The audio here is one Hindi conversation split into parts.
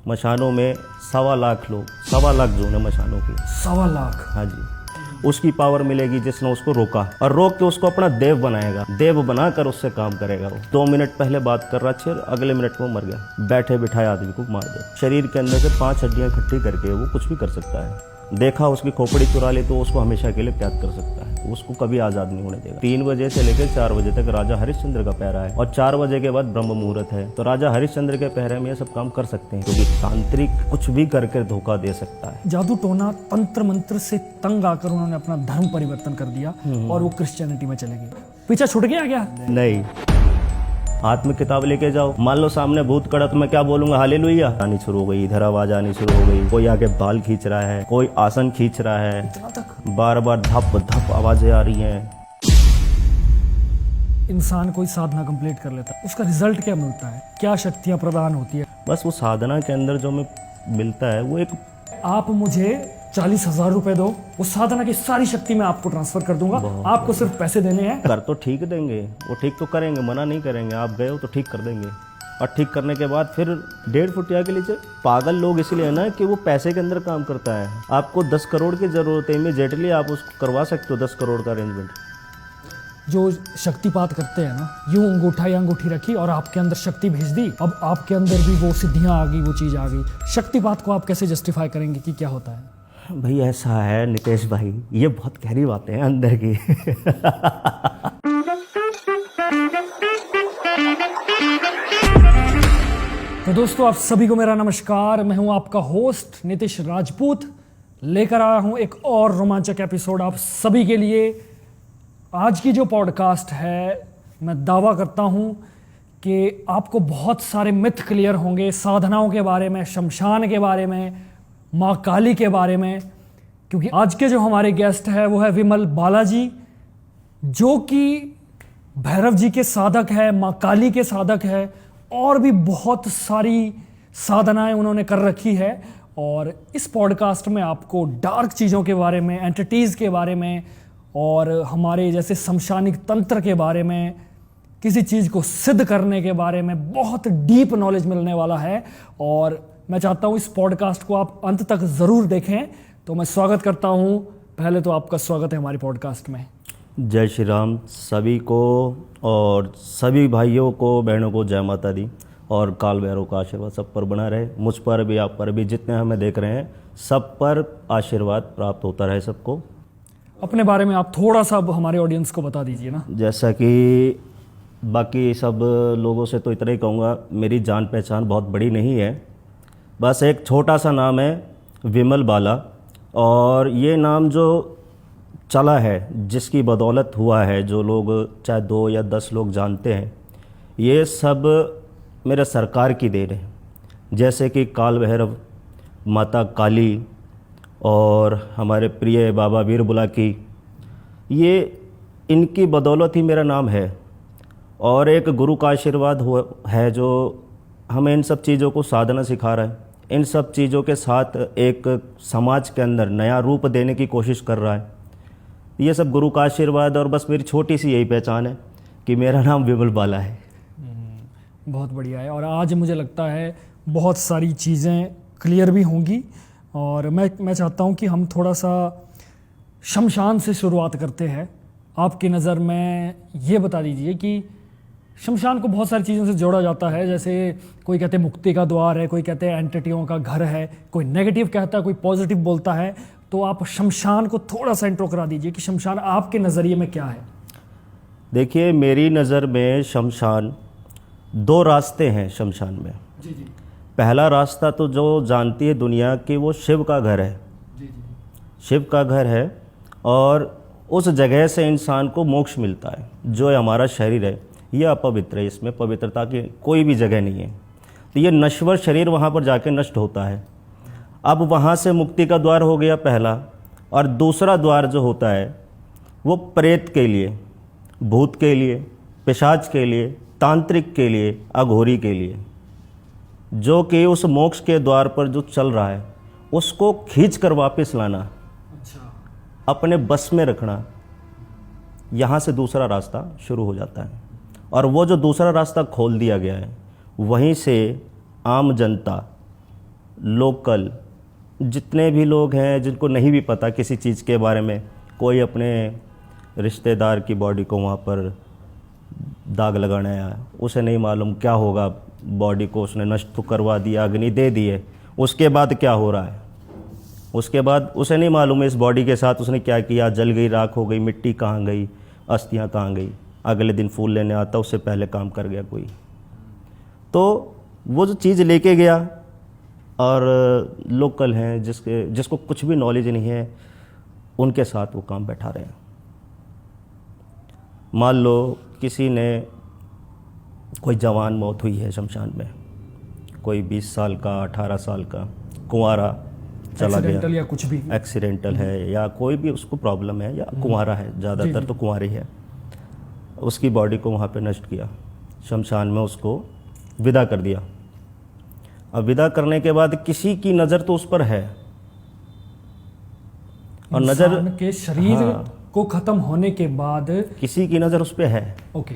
मशानों में 1.25 लाख लोग, 1.25 लाख जोन है मशानों की। 1.25 लाख। हाँ जी, उसकी पावर मिलेगी जिसने उसको रोका, और रोक के उसको अपना देव बनाएगा, देव बनाकर उससे काम करेगा। वो 2 मिनट पहले बात कर रहा शेर, अगले मिनट में वो मर गया। बैठे बिठाए आदमी को मार दे। शरीर के अंदर से 5 हड्डियां इकट्ठी करके वो कुछ भी कर सकता है। देखा उसकी खोपड़ी चुरा ले तो उसको हमेशा के लिए कैद कर सकता है, उसको कभी आज़ाद नहीं होने देगा। 3 बजे से लेकर 4 बजे तक राजा हरिश्चंद्र का पहरा है, और 4 बजे के बाद ब्रह्म मुहूर्त है। तो राजा हरिश्चंद्र के पहरे में ये सब काम कर सकते हैं, क्योंकि तांत्रिक कुछ भी करके धोखा दे सकता है। जादू टोना तंत्र मंत्र से तंग आकर उन्होंने अपना धर्म परिवर्तन कर दिया और वो क्रिश्चियनिटी में चले गए। पीछा छूट गया क्या? नहीं, हाथ में किताब लेके जाओ, मान लो सामने भूत खड़ा, तो मैं क्या बोलूंगा? हालेलुया आनी शुरू हो गई, इधर आवाज आनी शुरू हो गई। कोई आगे बाल खींच रहा है, कोई आसन खींच रहा है, इतना तक बार बार धप धप आवाजें आ रही हैं। इंसान कोई साधना कंप्लीट कर लेता है, उसका रिजल्ट क्या मिलता है? क्या शक्तियां प्रदान होती है? बस वो साधना के अंदर जो हमें मिलता है वो एक, आप मुझे 40,000 रुपए दो, वो साधना की सारी शक्ति मैं आपको ट्रांसफर कर दूंगा। आपको सिर्फ पैसे देने हैं। कर तो ठीक देंगे, वो ठीक तो करेंगे, मना नहीं करेंगे। आप गए हो तो ठीक कर देंगे, और ठीक करने के बाद फिर 1.5 फुटिया के नीचे। पागल लोग इसलिए है ना कि वो पैसे के अंदर काम करता है। आपको 10 करोड़ की जरूरत है, इमीडिएटली आप उसको करवा सकते हो 10 करोड़ का अरेंजमेंट। जो शक्तिपात करते हैं ना, यूं अंगूठा या अंगूठी रखी और आपके अंदर शक्ति भेज दी, अब आपके अंदर भी वो सिद्धियां आ गई, वो चीज आ गई। शक्तिपात को आप कैसे जस्टिफाई करेंगे कि क्या होता है? भाई ऐसा है नितेश भाई, ये बहुत गहरी बातें हैं अंदर की। तो दोस्तों, आप सभी को मेरा नमस्कार। मैं हूं आपका होस्ट नितेश राजपूत, लेकर आया हूं एक और रोमांचक एपिसोड आप सभी के लिए। आज की जो पॉडकास्ट है, मैं दावा करता हूं कि आपको बहुत सारे मिथ क्लियर होंगे साधनाओं के बारे में, शमशान के बारे में, माँ काली के बारे में। क्योंकि आज के जो हमारे गेस्ट है वो है विमल बालाजी, जो कि भैरव जी के साधक है, माँ काली के साधक है, और भी बहुत सारी साधनाएं उन्होंने कर रखी है। और इस पॉडकास्ट में आपको डार्क चीज़ों के बारे में, एंटिटीज़ के बारे में, और हमारे जैसे शमशानिक तंत्र के बारे में, किसी चीज़ को सिद्ध करने के बारे में बहुत डीप नॉलेज मिलने वाला है। और मैं चाहता हूँ इस पॉडकास्ट को आप अंत तक ज़रूर देखें। तो मैं स्वागत करता हूँ, पहले तो आपका स्वागत है हमारी पॉडकास्ट में। जय श्री राम सभी को, और सभी भाइयों को बहनों को जय माता दी, और काल भैरव का आशीर्वाद सब पर बना रहे, मुझ पर भी, आप पर भी, जितने हमें देख रहे हैं सब पर आशीर्वाद प्राप्त होता रहे सबको। अपने बारे में आप थोड़ा सा हमारे ऑडियंस को बता दीजिए ना। जैसा कि बाकी सब लोगों से तो इतना ही कहूँगा, मेरी जान पहचान बहुत बड़ी नहीं है, बस एक छोटा सा नाम है विमल बाला। और ये नाम जो चला है, जिसकी बदौलत हुआ है, जो लोग चाहे 2 या 10 लोग जानते हैं, ये सब मेरे सरकार की देन है। जैसे कि काल भैरव, माता काली, और हमारे प्रिय बाबा वीर बुलाकी, ये इनकी बदौलत ही मेरा नाम है। और एक गुरु का आशीर्वाद हुआ है जो हमें इन सब चीज़ों को साधना सिखा रहा है, इन सब चीज़ों के साथ एक समाज के अंदर नया रूप देने की कोशिश कर रहा है। ये सब गुरु का आशीर्वाद, और बस मेरी छोटी सी यही पहचान है कि मेरा नाम विमल बाला है। बहुत बढ़िया है। और आज मुझे लगता है बहुत सारी चीज़ें क्लियर भी होंगी। और मैं चाहता हूँ कि हम थोड़ा सा शमशान से शुरुआत करते हैं। आपकी नज़र में ये बता दीजिए कि शमशान को बहुत सारी चीज़ों से जोड़ा जाता है। जैसे कोई कहते हैं मुक्ति का द्वार है, कोई कहते हैं एंटिटियों का घर है, कोई नेगेटिव कहता है, कोई पॉजिटिव बोलता है। तो आप शमशान को थोड़ा सा इंट्रो करा दीजिए कि शमशान आपके नज़रिए में क्या है। देखिए, मेरी नज़र में शमशान, 2 रास्ते हैं शमशान में। जी जी पहला रास्ता तो जो जानती है दुनिया कि वो शिव का घर है। जी जी शिव का घर है, और उस जगह से इंसान को मोक्ष मिलता है। जो हमारा शरीर है ये अपवित्र है, इसमें पवित्रता की कोई भी जगह नहीं है। तो ये नश्वर शरीर वहाँ पर जाके नष्ट होता है। अब वहाँ से मुक्ति का द्वार हो गया पहला, और दूसरा द्वार जो होता है वो प्रेत के लिए, भूत के लिए, पिशाच के लिए, तांत्रिक के लिए, अघोरी के लिए, जो कि उस मोक्ष के द्वार पर जो चल रहा है उसको खींच कर वापस लाना, अच्छा, अपने बस में रखना। यहाँ से दूसरा रास्ता शुरू हो जाता है। और वो जो दूसरा रास्ता खोल दिया गया है, वहीं से आम जनता लोकल जितने भी लोग हैं जिनको नहीं भी पता किसी चीज़ के बारे में, कोई अपने रिश्तेदार की बॉडी को वहाँ पर दाग लगाने आया, उसे नहीं मालूम क्या होगा, बॉडी को उसने नष्ट तो करवा दिया, अग्नि दे दी है, उसके बाद क्या हो रहा है, उसके बाद उसे नहीं मालूम है इस बॉडी के साथ उसने क्या किया, जल गई, राख हो गई, मिट्टी कहाँ गई, अस्थियाँ कहाँ गई, अगले दिन फूल लेने आता उससे पहले काम कर गया कोई। तो वो जो चीज़ लेके गया, और लोकल हैं जिसको कुछ भी नॉलेज नहीं है, उनके साथ वो काम बैठा रहे हैं। मान लो किसी ने, कोई जवान मौत हुई है शमशान में, कोई 20 साल का, 18 साल का कुंवारा चला गया, या कुछ भी एक्सीडेंटल है या कोई भी उसको प्रॉब्लम है, या कुंवारा है, ज़्यादातर तो कुंवारी है, उसकी बॉडी को वहाँ पे नष्ट किया, शमशान में उसको विदा कर दिया। अब विदा करने के बाद किसी की नज़र तो उस पर है, और नज़र इंसान के शरीर को खत्म होने के बाद किसी की नज़र उस पर है। ओके,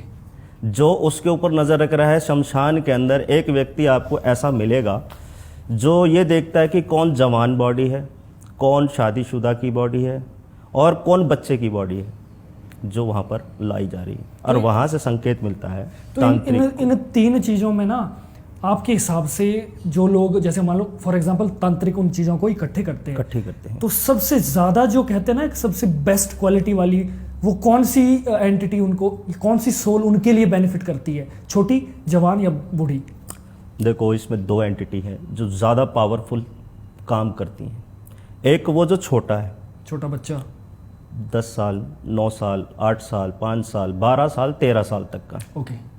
जो उसके ऊपर नज़र रख रहा है, शमशान के अंदर एक व्यक्ति आपको ऐसा मिलेगा जो ये देखता है कि कौन जवान बॉडी है, कौन शादीशुदा की बॉडी है, और कौन बच्चे की बॉडी है जो वहाँ पर लाई जा रही है, और वहाँ से संकेत मिलता है तो इन 3 चीज़ों में ना आपके हिसाब से जो लोग, जैसे मान लो फॉर एग्जांपल तांत्रिक उन चीज़ों को इकट्ठे करते हैं, तो सबसे ज़्यादा जो कहते हैं ना सबसे बेस्ट क्वालिटी वाली, वो कौन सी एंटिटी उनको, कौन सी सोल उनके लिए बेनिफिट करती है, छोटी, जवान या बूढ़ी? देखो, इसमें 2 एंटिटी है जो ज़्यादा पावरफुल काम करती हैं। एक वो जो छोटा है, छोटा बच्चा, 10 साल, 9 साल, 8 साल, 5 साल, 12 साल, 13 साल तक का। ओके।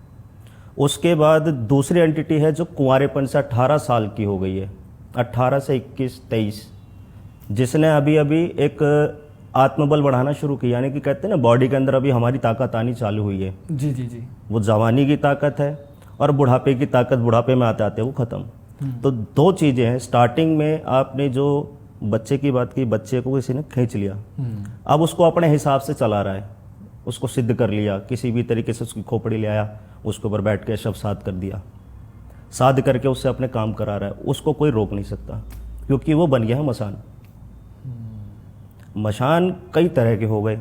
उसके बाद दूसरी एंटिटी है जो कुंवारेपन से 18 साल की हो गई है, 18 से 21, 23, जिसने अभी अभी एक आत्मबल बढ़ाना शुरू किया, यानी कि कहते हैं ना बॉडी के अंदर अभी हमारी ताकत आनी चालू हुई है। जी जी जी। वो जवानी की ताकत है, और बुढ़ापे की ताकत बुढ़ापे में आते आते वो ख़त्म। तो 2 चीज़ें हैं। स्टार्टिंग में आपने जो बच्चे की बात की, बच्चे को किसी ने खींच लिया, अब उसको अपने हिसाब से चला रहा है, उसको सिद्ध कर लिया, किसी भी तरीके से उसकी खोपड़ी ले आया, उसके ऊपर बैठ के शव साध कर दिया, साध करके उससे अपने काम करा रहा है, उसको कोई रोक नहीं सकता, क्योंकि वो बन गया है मसान। मशान कई तरह के हो गए,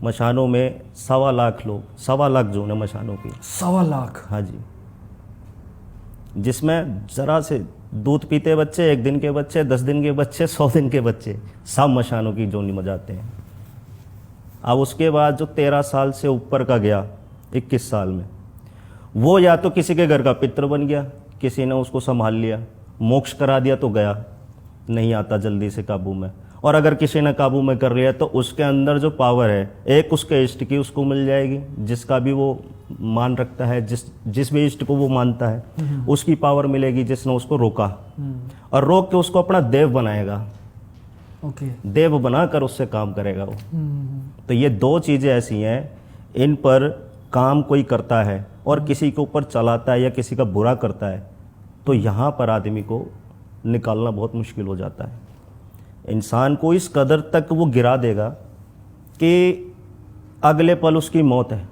मशानों में 1.25 लाख लोग, 1.25 लाख जोन है मशानों की। 1.25 लाख? हाँ जी, जिसमें ज़रा से दूध पीते बच्चे, 1 दिन के बच्चे, 10 दिन के बच्चे, 100 दिन के बच्चे, सब मशानों की जोनी में जाते हैं। अब उसके बाद जो 13 साल से ऊपर का गया 21 साल में, वो या तो किसी के घर का पितृ बन गया, किसी ने उसको संभाल लिया, मोक्ष करा दिया तो गया, नहीं आता जल्दी से काबू में, और अगर किसी ने काबू में कर लिया तो उसके अंदर जो पावर है, एक उसके इष्ट की उसको मिल जाएगी, जिसका भी वो मान रखता है, जिस भी इष्ट को वो मानता है उसकी पावर मिलेगी, जिसने उसको रोका, और रोक के उसको अपना देव बनाएगा। ओके। देव बनाकर उससे काम करेगा वो। तो ये 2 चीज़ें ऐसी हैं, इन पर काम कोई करता है और किसी के ऊपर चलाता है या किसी का बुरा करता है, तो यहाँ पर आदमी को निकालना बहुत मुश्किल हो जाता है। इंसान को इस कदर तक वो गिरा देगा कि अगले पल उसकी मौत है।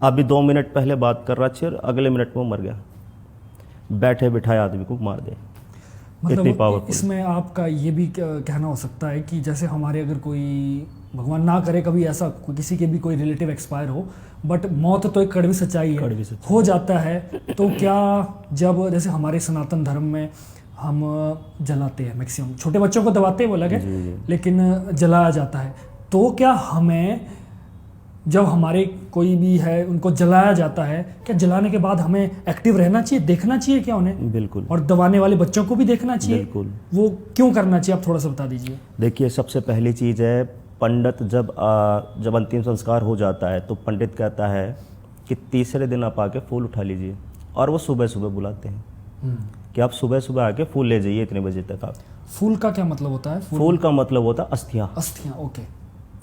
अभी 2 मिनट पहले बात कर रहा था, अगले मिनट में वो मर गया, बैठे बिठाए आदमी को मार दे। इतनी पावरफुल। इसमें आपका ये भी कहना हो सकता है कि जैसे हमारे अगर कोई, भगवान ना करे कभी ऐसा किसी के भी कोई रिलेटिव एक्सपायर हो, बट मौत तो एक कड़वी सच्चाई है, हो जाता है, तो क्या जब जैसे हमारे सनातन धर्म में हम जलाते हैं, मैक्सिमम छोटे बच्चों को दबाते हैं वो अलग है, लेकिन जलाया जाता है, तो क्या हमें जब हमारे कोई भी है उनको जलाया जाता है, क्या जलाने के बाद हमें एक्टिव रहना चाहिए, देखना चाहिए क्या उन्हें? बिल्कुल। और दबाने वाले बच्चों को भी देखना चाहिए? बिल्कुल। वो क्यों करना चाहिए, आप थोड़ा सा बता दीजिए। देखिए, सबसे पहली चीज़ है, पंडित जब अंतिम संस्कार हो जाता है तो पंडित कहता है कि तीसरे दिन आप आके फूल उठा लीजिए, और वो सुबह सुबह बुलाते हैं कि आप सुबह सुबह आके फूल ले जाइए, इतने बजे तक। आप फूल का क्या मतलब होता है? फूल का मतलब होता है अस्थियाँ। अस्थियाँ, ओके।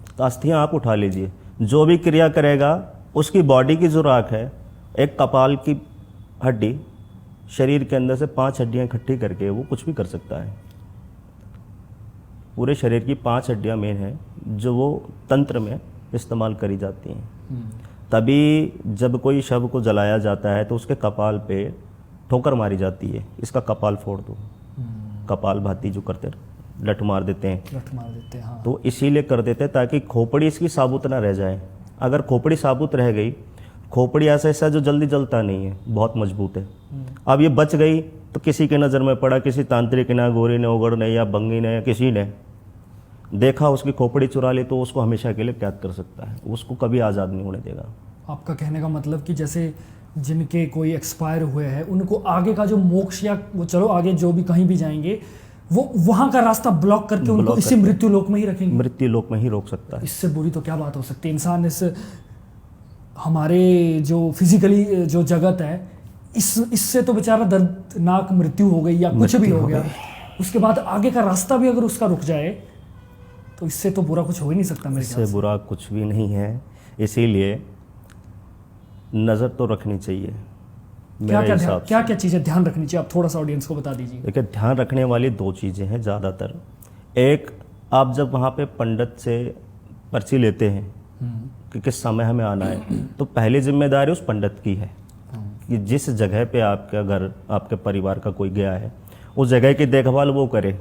तो अस्थियाँ आप उठा लीजिए, जो भी क्रिया करेगा उसकी बॉडी की जो राख है, एक कपाल की हड्डी, शरीर के अंदर से 5 हड्डियाँ इकट्ठी करके वो कुछ भी कर सकता है। पूरे शरीर की 5 हड्डियाँ मेन हैं जो वो तंत्र में इस्तेमाल करी जाती हैं। तभी जब कोई शव को जलाया जाता है तो उसके कपाल पे ठोकर मारी जाती है, इसका कपाल फोड़ दो। कपाल भाती जो करते हैं, लठ मार देते हैं, लठ मार देते हैं, हाँ। तो इसीलिए कर देते हैं ताकि खोपड़ी इसकी साबुत ना रह जाए। अगर खोपड़ी साबुत रह गई, खोपड़ी ऐसा जो जल्दी जलता नहीं है, बहुत मजबूत है। अब ये बच गई तो किसी की नज़र में पड़ा, किसी तांत्रिक ने, गोरी ने, उगड़ ने या बंगी ने, किसी ने देखा उसकी खोपड़ी चुरा ली तो उसको हमेशा के लिए कैद कर सकता है, उसको कभी आज़ाद नहीं होने देगा। आपका कहने का मतलब कि जैसे जिनके कोई एक्सपायर हुए हैं उनको आगे का जो मोक्ष या वो चलो आगे जो भी कहीं भी जाएंगे वो वहाँ का रास्ता ब्लॉक करके उनको इसी मृत्यु लोक में ही रखेंगे। मृत्यु लोक में ही रोक सकता है। इससे बुरी तो क्या बात हो सकती है। इंसान इस हमारे जो फिजिकली जो जगत है इससे तो बेचारा दर्दनाक मृत्यु हो गई या कुछ भी हो गया, उसके बाद आगे का रास्ता भी अगर उसका रुक जाए तो इससे तो बुरा कुछ हो ही नहीं सकता मेरे ख्याल से। इससे बुरा कुछ भी नहीं है, इसीलिए नज़र तो रखनी चाहिए। क्या क्या चीज़ें ध्यान रखनी चाहिए, आप थोड़ा सा ऑडियंस को बता दीजिए। देखिए, ध्यान रखने वाली 2 चीज़ें हैं ज़्यादातर। एक, आप जब वहाँ पे पंडित से पर्ची लेते हैं कि किस समय हमें आना है, तो पहली जिम्मेदारी उस पंडित की है कि जिस जगह पे आपका घर, आपके परिवार का कोई गया है, उस जगह की देखभाल वो करे।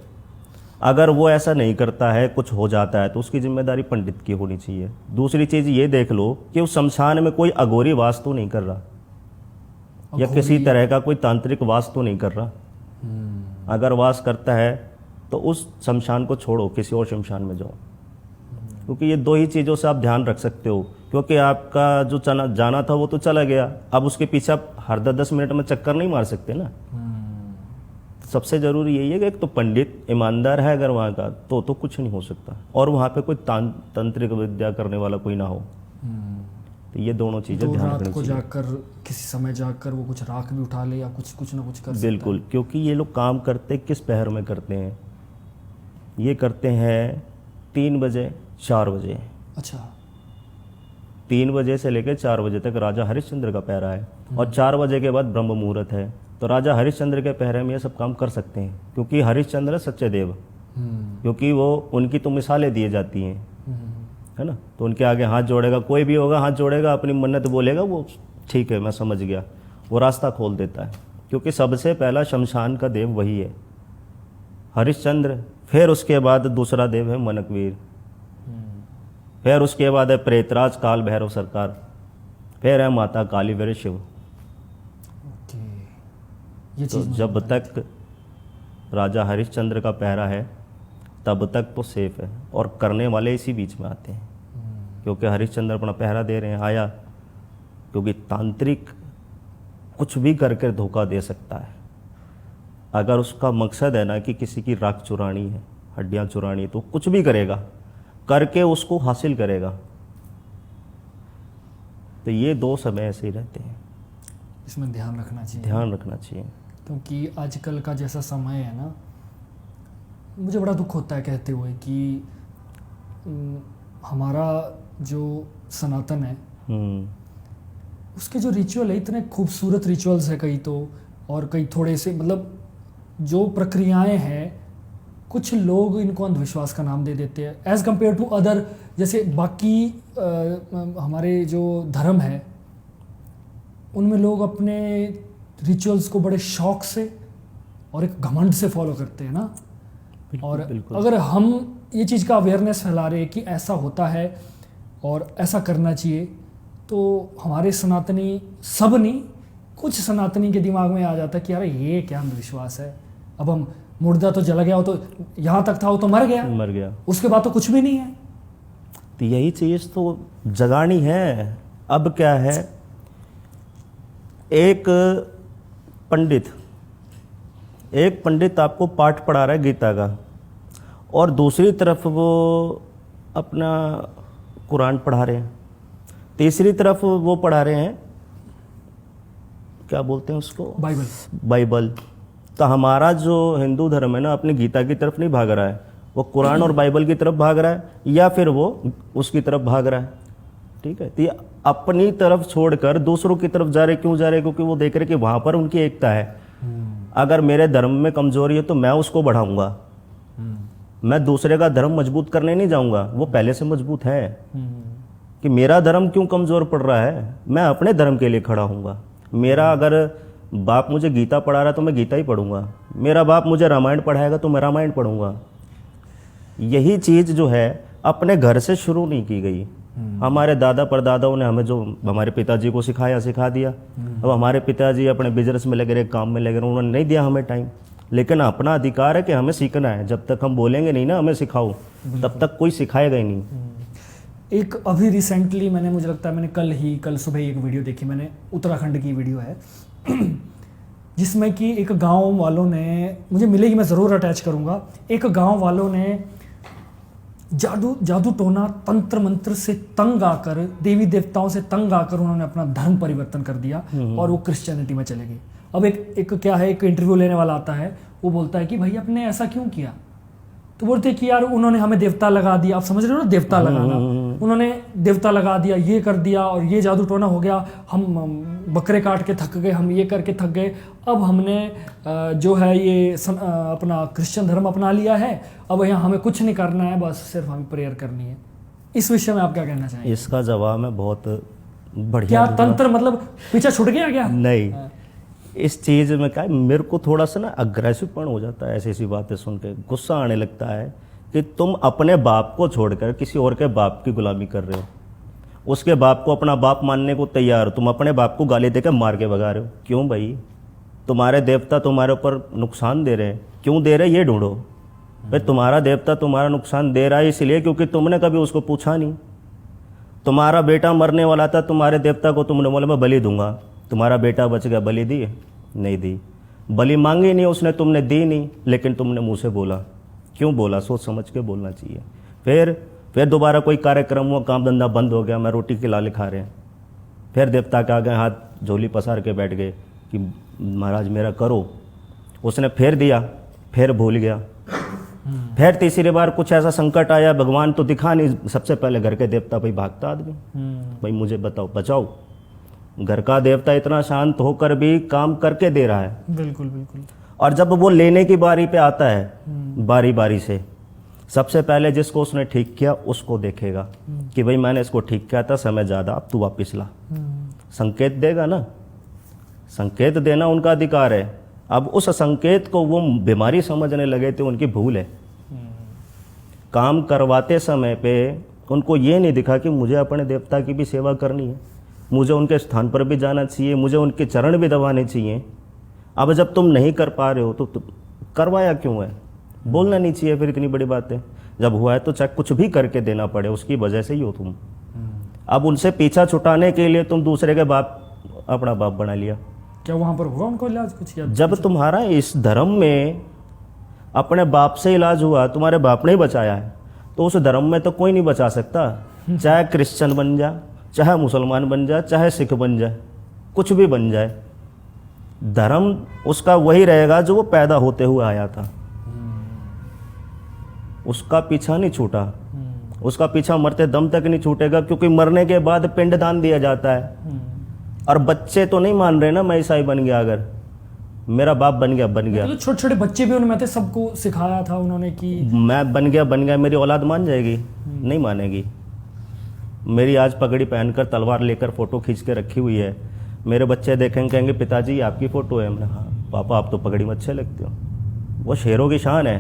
अगर वो ऐसा नहीं करता है, कुछ हो जाता है, तो उसकी जिम्मेदारी पंडित की होनी चाहिए। दूसरी चीज़ ये देख लो कि उस शमशान में कोई अघोरी वास तो नहीं कर रहा या किसी तरह का कोई तांत्रिक वास तो नहीं कर रहा। अगर वास करता है तो उस शमशान को छोड़ो, किसी और शमशान में जाओ, क्योंकि ये 2 ही चीज़ों से आप ध्यान रख सकते हो। क्योंकि आपका जो जाना था वो तो चला गया, अब उसके पीछे आप हर 10 मिनट में चक्कर नहीं मार सकते ना। सबसे ज़रूरी यही है कि एक तो पंडित ईमानदार है अगर वहाँ का, तो कुछ नहीं हो सकता, और वहाँ पे कोई तांत्रिक विद्या करने वाला कोई ना हो। तो ये दोनों चीज़ें ध्यान रात रखनी को चाहिए। जाकर किसी समय जाकर वो कुछ राख भी उठा ले या कुछ ना कुछ कर सकता बिल्कुल, क्योंकि ये लोग काम करते किस पहर में करते हैं, ये करते हैं 3 बजे 4 बजे। अच्छा, 3 बजे से लेकर 4 बजे तक राजा हरिश्चंद्र का पहरा है, और 4 बजे के बाद ब्रह्म मुहूर्त है। तो राजा हरिश्चंद्र के पहरे में ये सब काम कर सकते हैं, क्योंकि हरिश्चंद्र सच्चे देव, क्योंकि वो उनकी तो मिसालें दी जाती हैं, है ना। तो उनके आगे हाथ जोड़ेगा, कोई भी होगा हाथ जोड़ेगा, अपनी मन्नत बोलेगा, वो ठीक है मैं समझ गया, वो रास्ता खोल देता है। क्योंकि सबसे पहला शमशान का देव वही है, हरिश्चंद्र। फिर उसके बाद दूसरा देव है मनकवीर, फिर उसके बाद है प्रेतराज काल भैरव सरकार, फिर है माता काली वीर शिव। ये तो चीज़ जब तक राजा हरिश्चंद्र का पहरा है तब तक तो सेफ है, और करने वाले इसी बीच में आते हैं, क्योंकि हरिश्चंद्र अपना पहरा दे रहे हैं, आया, क्योंकि तांत्रिक कुछ भी करके धोखा दे सकता है। अगर उसका मकसद है ना कि किसी की राख चुरानी है, हड्डियां चुरानी है, तो कुछ भी करेगा, करके उसको हासिल करेगा। तो ये 2 समय ऐसे ही रहते हैं, इसमें ध्यान रखना चाहिए। ध्यान रखना चाहिए। क्योंकि आजकल का जैसा समय है ना, मुझे बड़ा दुख होता है कहते हुए कि हमारा जो सनातन है उसके जो रिचुअल है, इतने खूबसूरत रिचुअल्स है कई तो, और कई थोड़े से मतलब जो प्रक्रियाएं हैं, कुछ लोग इनको अंधविश्वास का नाम दे देते हैं एज़ कम्पेयर टू अदर। जैसे बाकी हमारे जो धर्म है उनमें लोग अपने रिचुअल्स को बड़े शौक से और एक घमंड से फॉलो करते हैं ना। और अगर हम ये चीज़ का अवेयरनेस फैला रहे हैं कि ऐसा होता है और ऐसा करना चाहिए, तो हमारे सनातनी, सब नहीं, कुछ सनातनी के दिमाग में आ जाता है कि यार ये क्या अंधविश्वास है, अब हम मुर्दा तो जला गया हो, तो यहाँ तक था वो तो मर गया, उसके बाद तो कुछ भी नहीं है। तो यही चीज़ तो जगानी है। अब क्या है, एक पंडित आपको पाठ पढ़ा रहा है गीता का, और दूसरी तरफ वो अपना कुरान पढ़ा रहे हैं, तीसरी तरफ वो पढ़ा रहे हैं, क्या बोलते हैं उसको, बाइबल। तो हमारा जो हिंदू धर्म है ना, अपनी गीता की तरफ नहीं भाग रहा है, वो कुरान और बाइबल की तरफ भाग रहा है, या फिर वो उसकी तरफ भाग रहा है। ठीक है, तो ये अपनी तरफ छोड़कर दूसरों की तरफ जा रहे। क्यों जा रहे? क्योंकि वो देख रहे कि वहाँ पर उनकी एकता है। अगर मेरे धर्म में कमजोरी है तो मैं उसको बढ़ाऊंगा, मैं दूसरे का धर्म मजबूत करने नहीं जाऊंगा, वो पहले से मजबूत है। कि मेरा धर्म क्यों कमज़ोर पड़ रहा है, मैं अपने धर्म के लिए खड़ा हूँगा। मेरा अगर बाप मुझे गीता पढ़ा रहा है तो मैं गीता ही पढ़ूंगा, मेरा बाप मुझे रामायण पढ़ाएगा तो मैं रामायण पढ़ूंगा। यही चीज़ जो है अपने घर से शुरू नहीं की गई। हमारे दादा परदादाओं ने हमें जो हमारे पिताजी को सिखा दिया। अब हमारे पिताजी अपने बिजनेस में लगे रहे, काम में लगे रहे, उन्होंने नहीं दिया हमें टाइम। लेकिन अपना अधिकार है कि हमें सीखना है। जब तक हम बोलेंगे नहीं ना हमें सिखाओ, तब तक कोई सिखाएगा ही नहीं। एक अभी रिसेंटली मुझे लगता है मैंने कल सुबह एक वीडियो देखी, मैंने उत्तराखंड की वीडियो है जिसमें कि एक गांव वालों ने, मुझे मिलेगी मैं ज़रूर अटैच करूंगा, एक गांव वालों ने जादू टोना तंत्र मंत्र से तंग आकर, देवी देवताओं से तंग आकर उन्होंने अपना धर्म परिवर्तन कर दिया और वो क्रिश्चियनिटी में चले गए। अब एक क्या है, एक इंटरव्यू लेने वाला आता है, वो बोलता है कि भाई आपने ऐसा क्यों किया? तो बोलते हैं कि यार उन्होंने हमें देवता लगा दिया। आप समझ रहे हो ना, देवता लगाना, उन्होंने देवता लगा दिया, ये कर दिया और ये जादू टोना हो गया, हम बकरे काट के थक गए, हम ये करके थक गए, अब हमने जो है ये अपना क्रिश्चियन धर्म अपना लिया है, अब यहाँ हमें कुछ नहीं करना है, बस सिर्फ हमें प्रेयर करनी है। इस विषय में आप क्या कहना चाहेंगे? इसका जवाब मैं बहुत बढ़िया क्या तंत्र मतलब पीछे छूट गया क्या? नहीं, इस चीज़ में क्या है, मेरे को थोड़ा सा ना अग्रेसिवपन हो जाता है ऐसी ऐसी बातें सुन के। गुस्सा आने लगता है कि तुम अपने बाप को छोड़कर किसी और के बाप की गुलामी कर रहे हो। उसके बाप को अपना बाप मानने को तैयार हो, तुम अपने बाप को गाली देकर मार के भगा रहे हो। क्यों भाई? तुम्हारे देवता तुम्हारे ऊपर नुकसान दे रहे हैं, क्यों दे रहे हैं ये ढूंढो। भाई तुम्हारा देवता तुम्हारा नुकसान दे रहा है इसलिए क्योंकि तुमने कभी उसको पूछा नहीं। तुम्हारा बेटा मरने वाला था, तुम्हारे देवता को तुमने बोला मैं बलि दूंगा, तुम्हारा बेटा बच गया, बलि दी? नहीं दी। बलि मांगी नहीं उसने, तुमने दी नहीं, लेकिन तुमने मुंह से बोला। क्यों बोला? सोच समझ के बोलना चाहिए। फिर दोबारा कोई कार्यक्रम हुआ, काम धंधा बंद हो गया, मैं रोटी के लाले खा रहे हैं, फिर देवता के आगे हाथ झोली पसार के बैठ गए कि महाराज मेरा करो। उसने फिर दिया, फिर भूल गया। फिर तीसरी बार कुछ ऐसा संकट आया, भगवान तो दिखा नहीं, सबसे पहले घर के देवता भाई भागता आदमी, भाई मुझे बताओ बचाओ। घर का देवता इतना शांत होकर भी काम करके दे रहा है। बिल्कुल बिल्कुल। और जब वो लेने की बारी पे आता है, बारी बारी से, सबसे पहले जिसको उसने ठीक किया उसको देखेगा कि भाई मैंने इसको ठीक किया था, समय ज़्यादा, अब तू वापिस ला। संकेत देगा ना, संकेत देना उनका अधिकार है। अब उस संकेत को वो बीमारी समझने लगे थे, उनकी भूल है। काम करवाते समय पे उनको ये नहीं दिखा कि मुझे अपने देवता की भी सेवा करनी है, मुझे उनके स्थान पर भी जाना चाहिए, मुझे उनके चरण भी दबाने चाहिए। अब जब तुम नहीं कर पा रहे हो तो करवाया क्यों है? बोलना नहीं चाहिए फिर इतनी बड़ी बात है। जब हुआ है तो चाहे कुछ भी करके देना पड़े, उसकी वजह से ही हो तुम। अब उनसे पीछा छुटाने के लिए तुम दूसरे के बाप अपना बाप बना लिया। क्या वहाँ पर हुआ उनको इलाज कुछ? जब तुम्हारा इस धर्म में अपने बाप से इलाज हुआ, तुम्हारे बाप ने ही बचाया है, तो उस धर्म में तो कोई नहीं बचा सकता। चाहे क्रिश्चियन बन जा, चाहे मुसलमान बन जाए, चाहे सिख बन जाए, कुछ भी बन जाए, धर्म उसका वही रहेगा जो वो पैदा होते हुए आया था। उसका पीछा नहीं छूटा, उसका पीछा मरते दम तक नहीं छूटेगा, क्योंकि मरने के बाद पिंडदान दिया जाता है। और बच्चे तो नहीं मान रहे ना, मैं ईसाई बन गया, अगर मेरा बाप बन गया तो छोटे छोटे बच्चे भी उनमें थे, सबको सिखाया था उन्होंने कि मैं बन गया, मेरी औलाद मान जाएगी? नहीं मानेगी। मेरी आज पगड़ी पहनकर तलवार लेकर फोटो खींच के रखी हुई है, मेरे बच्चे देखेंगे कहेंगे पिताजी आपकी फ़ोटो है। मैंने हाँ पापा आप तो पगड़ी में अच्छे लगते हो। वो शेरों की शान है।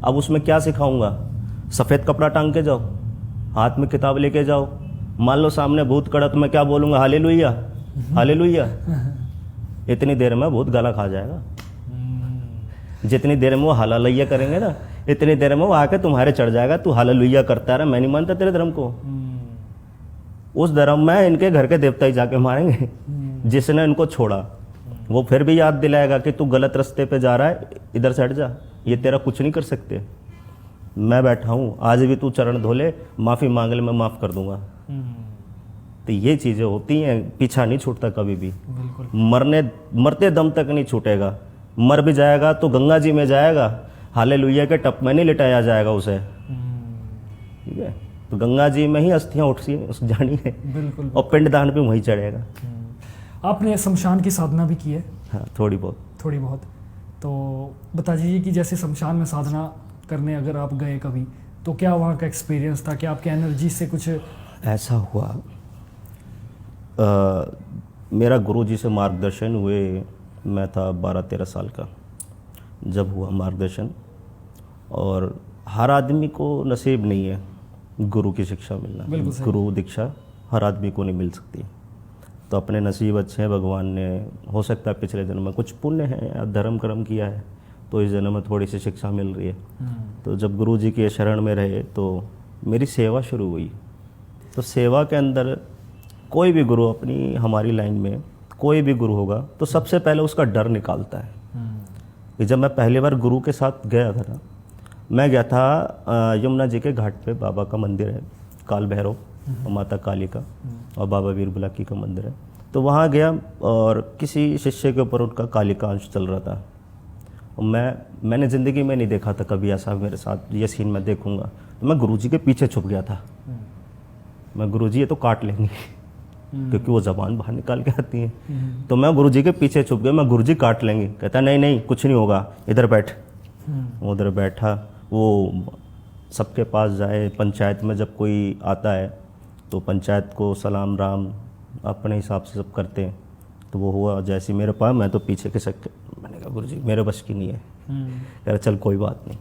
अब उसमें क्या सिखाऊंगा? सफ़ेद कपड़ा टांग के जाओ, हाथ में किताब लेके जाओ, मान लो सामने भूत खड़ा तो मैं क्या बोलूँगा? Hallelujah hallelujah. इतनी देर में भूत गला खा जाएगा। जितनी देर में वो हालेलुया करेंगे ना, इतनी देर में वो आके तुम्हारे चढ़ जाएगा, तू हालेलुया करता रहा, मैं नहीं मानता तेरे धर्म को। उस धर्म में इनके घर के देवता ही जाके मारेंगे। जिसने इनको छोड़ा वो फिर भी याद दिलाएगा कि तू गलत रास्ते पे जा रहा है, इधर से हट जा, ये तेरा कुछ नहीं कर सकते। मैं बैठा हूँ, आज भी तू चरण धो ले, माफ़ी मांग ले, मैं माफ़ कर दूंगा। तो ये चीज़ें होती हैं, पीछा नहीं छूटता कभी भी। मरते दम तक नहीं छूटेगा। मर भी जाएगा तो गंगा जी में जाएगा, हालेलुया के टप में नहीं लिटाया जाएगा उसे। ठीक है, तो गंगा जी में ही अस्थियाँ उठ जानी है। बिल्कुल। और पिंडदान भी वहीं चढ़ेगा। आपने शमशान की साधना भी की है? हाँ, थोड़ी बहुत। तो बता दीजिए कि जैसे शमशान में साधना करने अगर आप गए कभी, तो क्या वहाँ का एक्सपीरियंस था? क्या आपके एनर्जी से कुछ ऐसा हुआ? मेरा गुरुजी से मार्गदर्शन हुए, मैं था 12-13 साल का जब हुआ मार्गदर्शन। और हर आदमी को नसीब नहीं है गुरु की शिक्षा मिलना, गुरु दीक्षा हर आदमी को नहीं मिल सकती। तो अपने नसीब अच्छे हैं, भगवान ने हो सकता है पिछले जन्म में कुछ पुण्य है या धर्म कर्म किया है, तो इस जन्म में थोड़ी सी शिक्षा मिल रही है। तो जब गुरु जी के शरण में रहे तो मेरी सेवा शुरू हुई। तो सेवा के अंदर कोई भी गुरु, अपनी हमारी लाइन में कोई भी गुरु होगा तो सबसे पहले उसका डर निकालता है। कि जब मैं पहली बार गुरु के साथ गया था ना, मैं गया था यमुना जी के घाट पे, बाबा का मंदिर है, काल भैरव और माता काली का और बाबा वीर बुलाकी का मंदिर है। तो वहाँ गया और किसी शिष्य के ऊपर उनका काली का अंश चल रहा था। और मैंने ज़िंदगी में नहीं देखा था कभी ऐसा मेरे साथ, ये सीन मैं देखूंगा। तो मैं गुरुजी के पीछे छुप गया था। मैं गुरुजी ये तो काट लेंगे क्योंकि वो ज़बान बाहर निकाल के आती है। तो मैं गुरुजी के पीछे छुप गया, मैं गुरुजी काट लेंगे। कहता नहीं नहीं कुछ नहीं होगा, इधर बैठ। उधर बैठा, वो सबके पास जाए। पंचायत में जब कोई आता है तो पंचायत को सलाम राम अपने हिसाब से सब करते हैं। तो वो हुआ जैसे मेरे पास, मैं तो पीछे के सक, मैंने कहा गुरुजी मेरे बस की नहीं है। कह रहा चल कोई बात नहीं।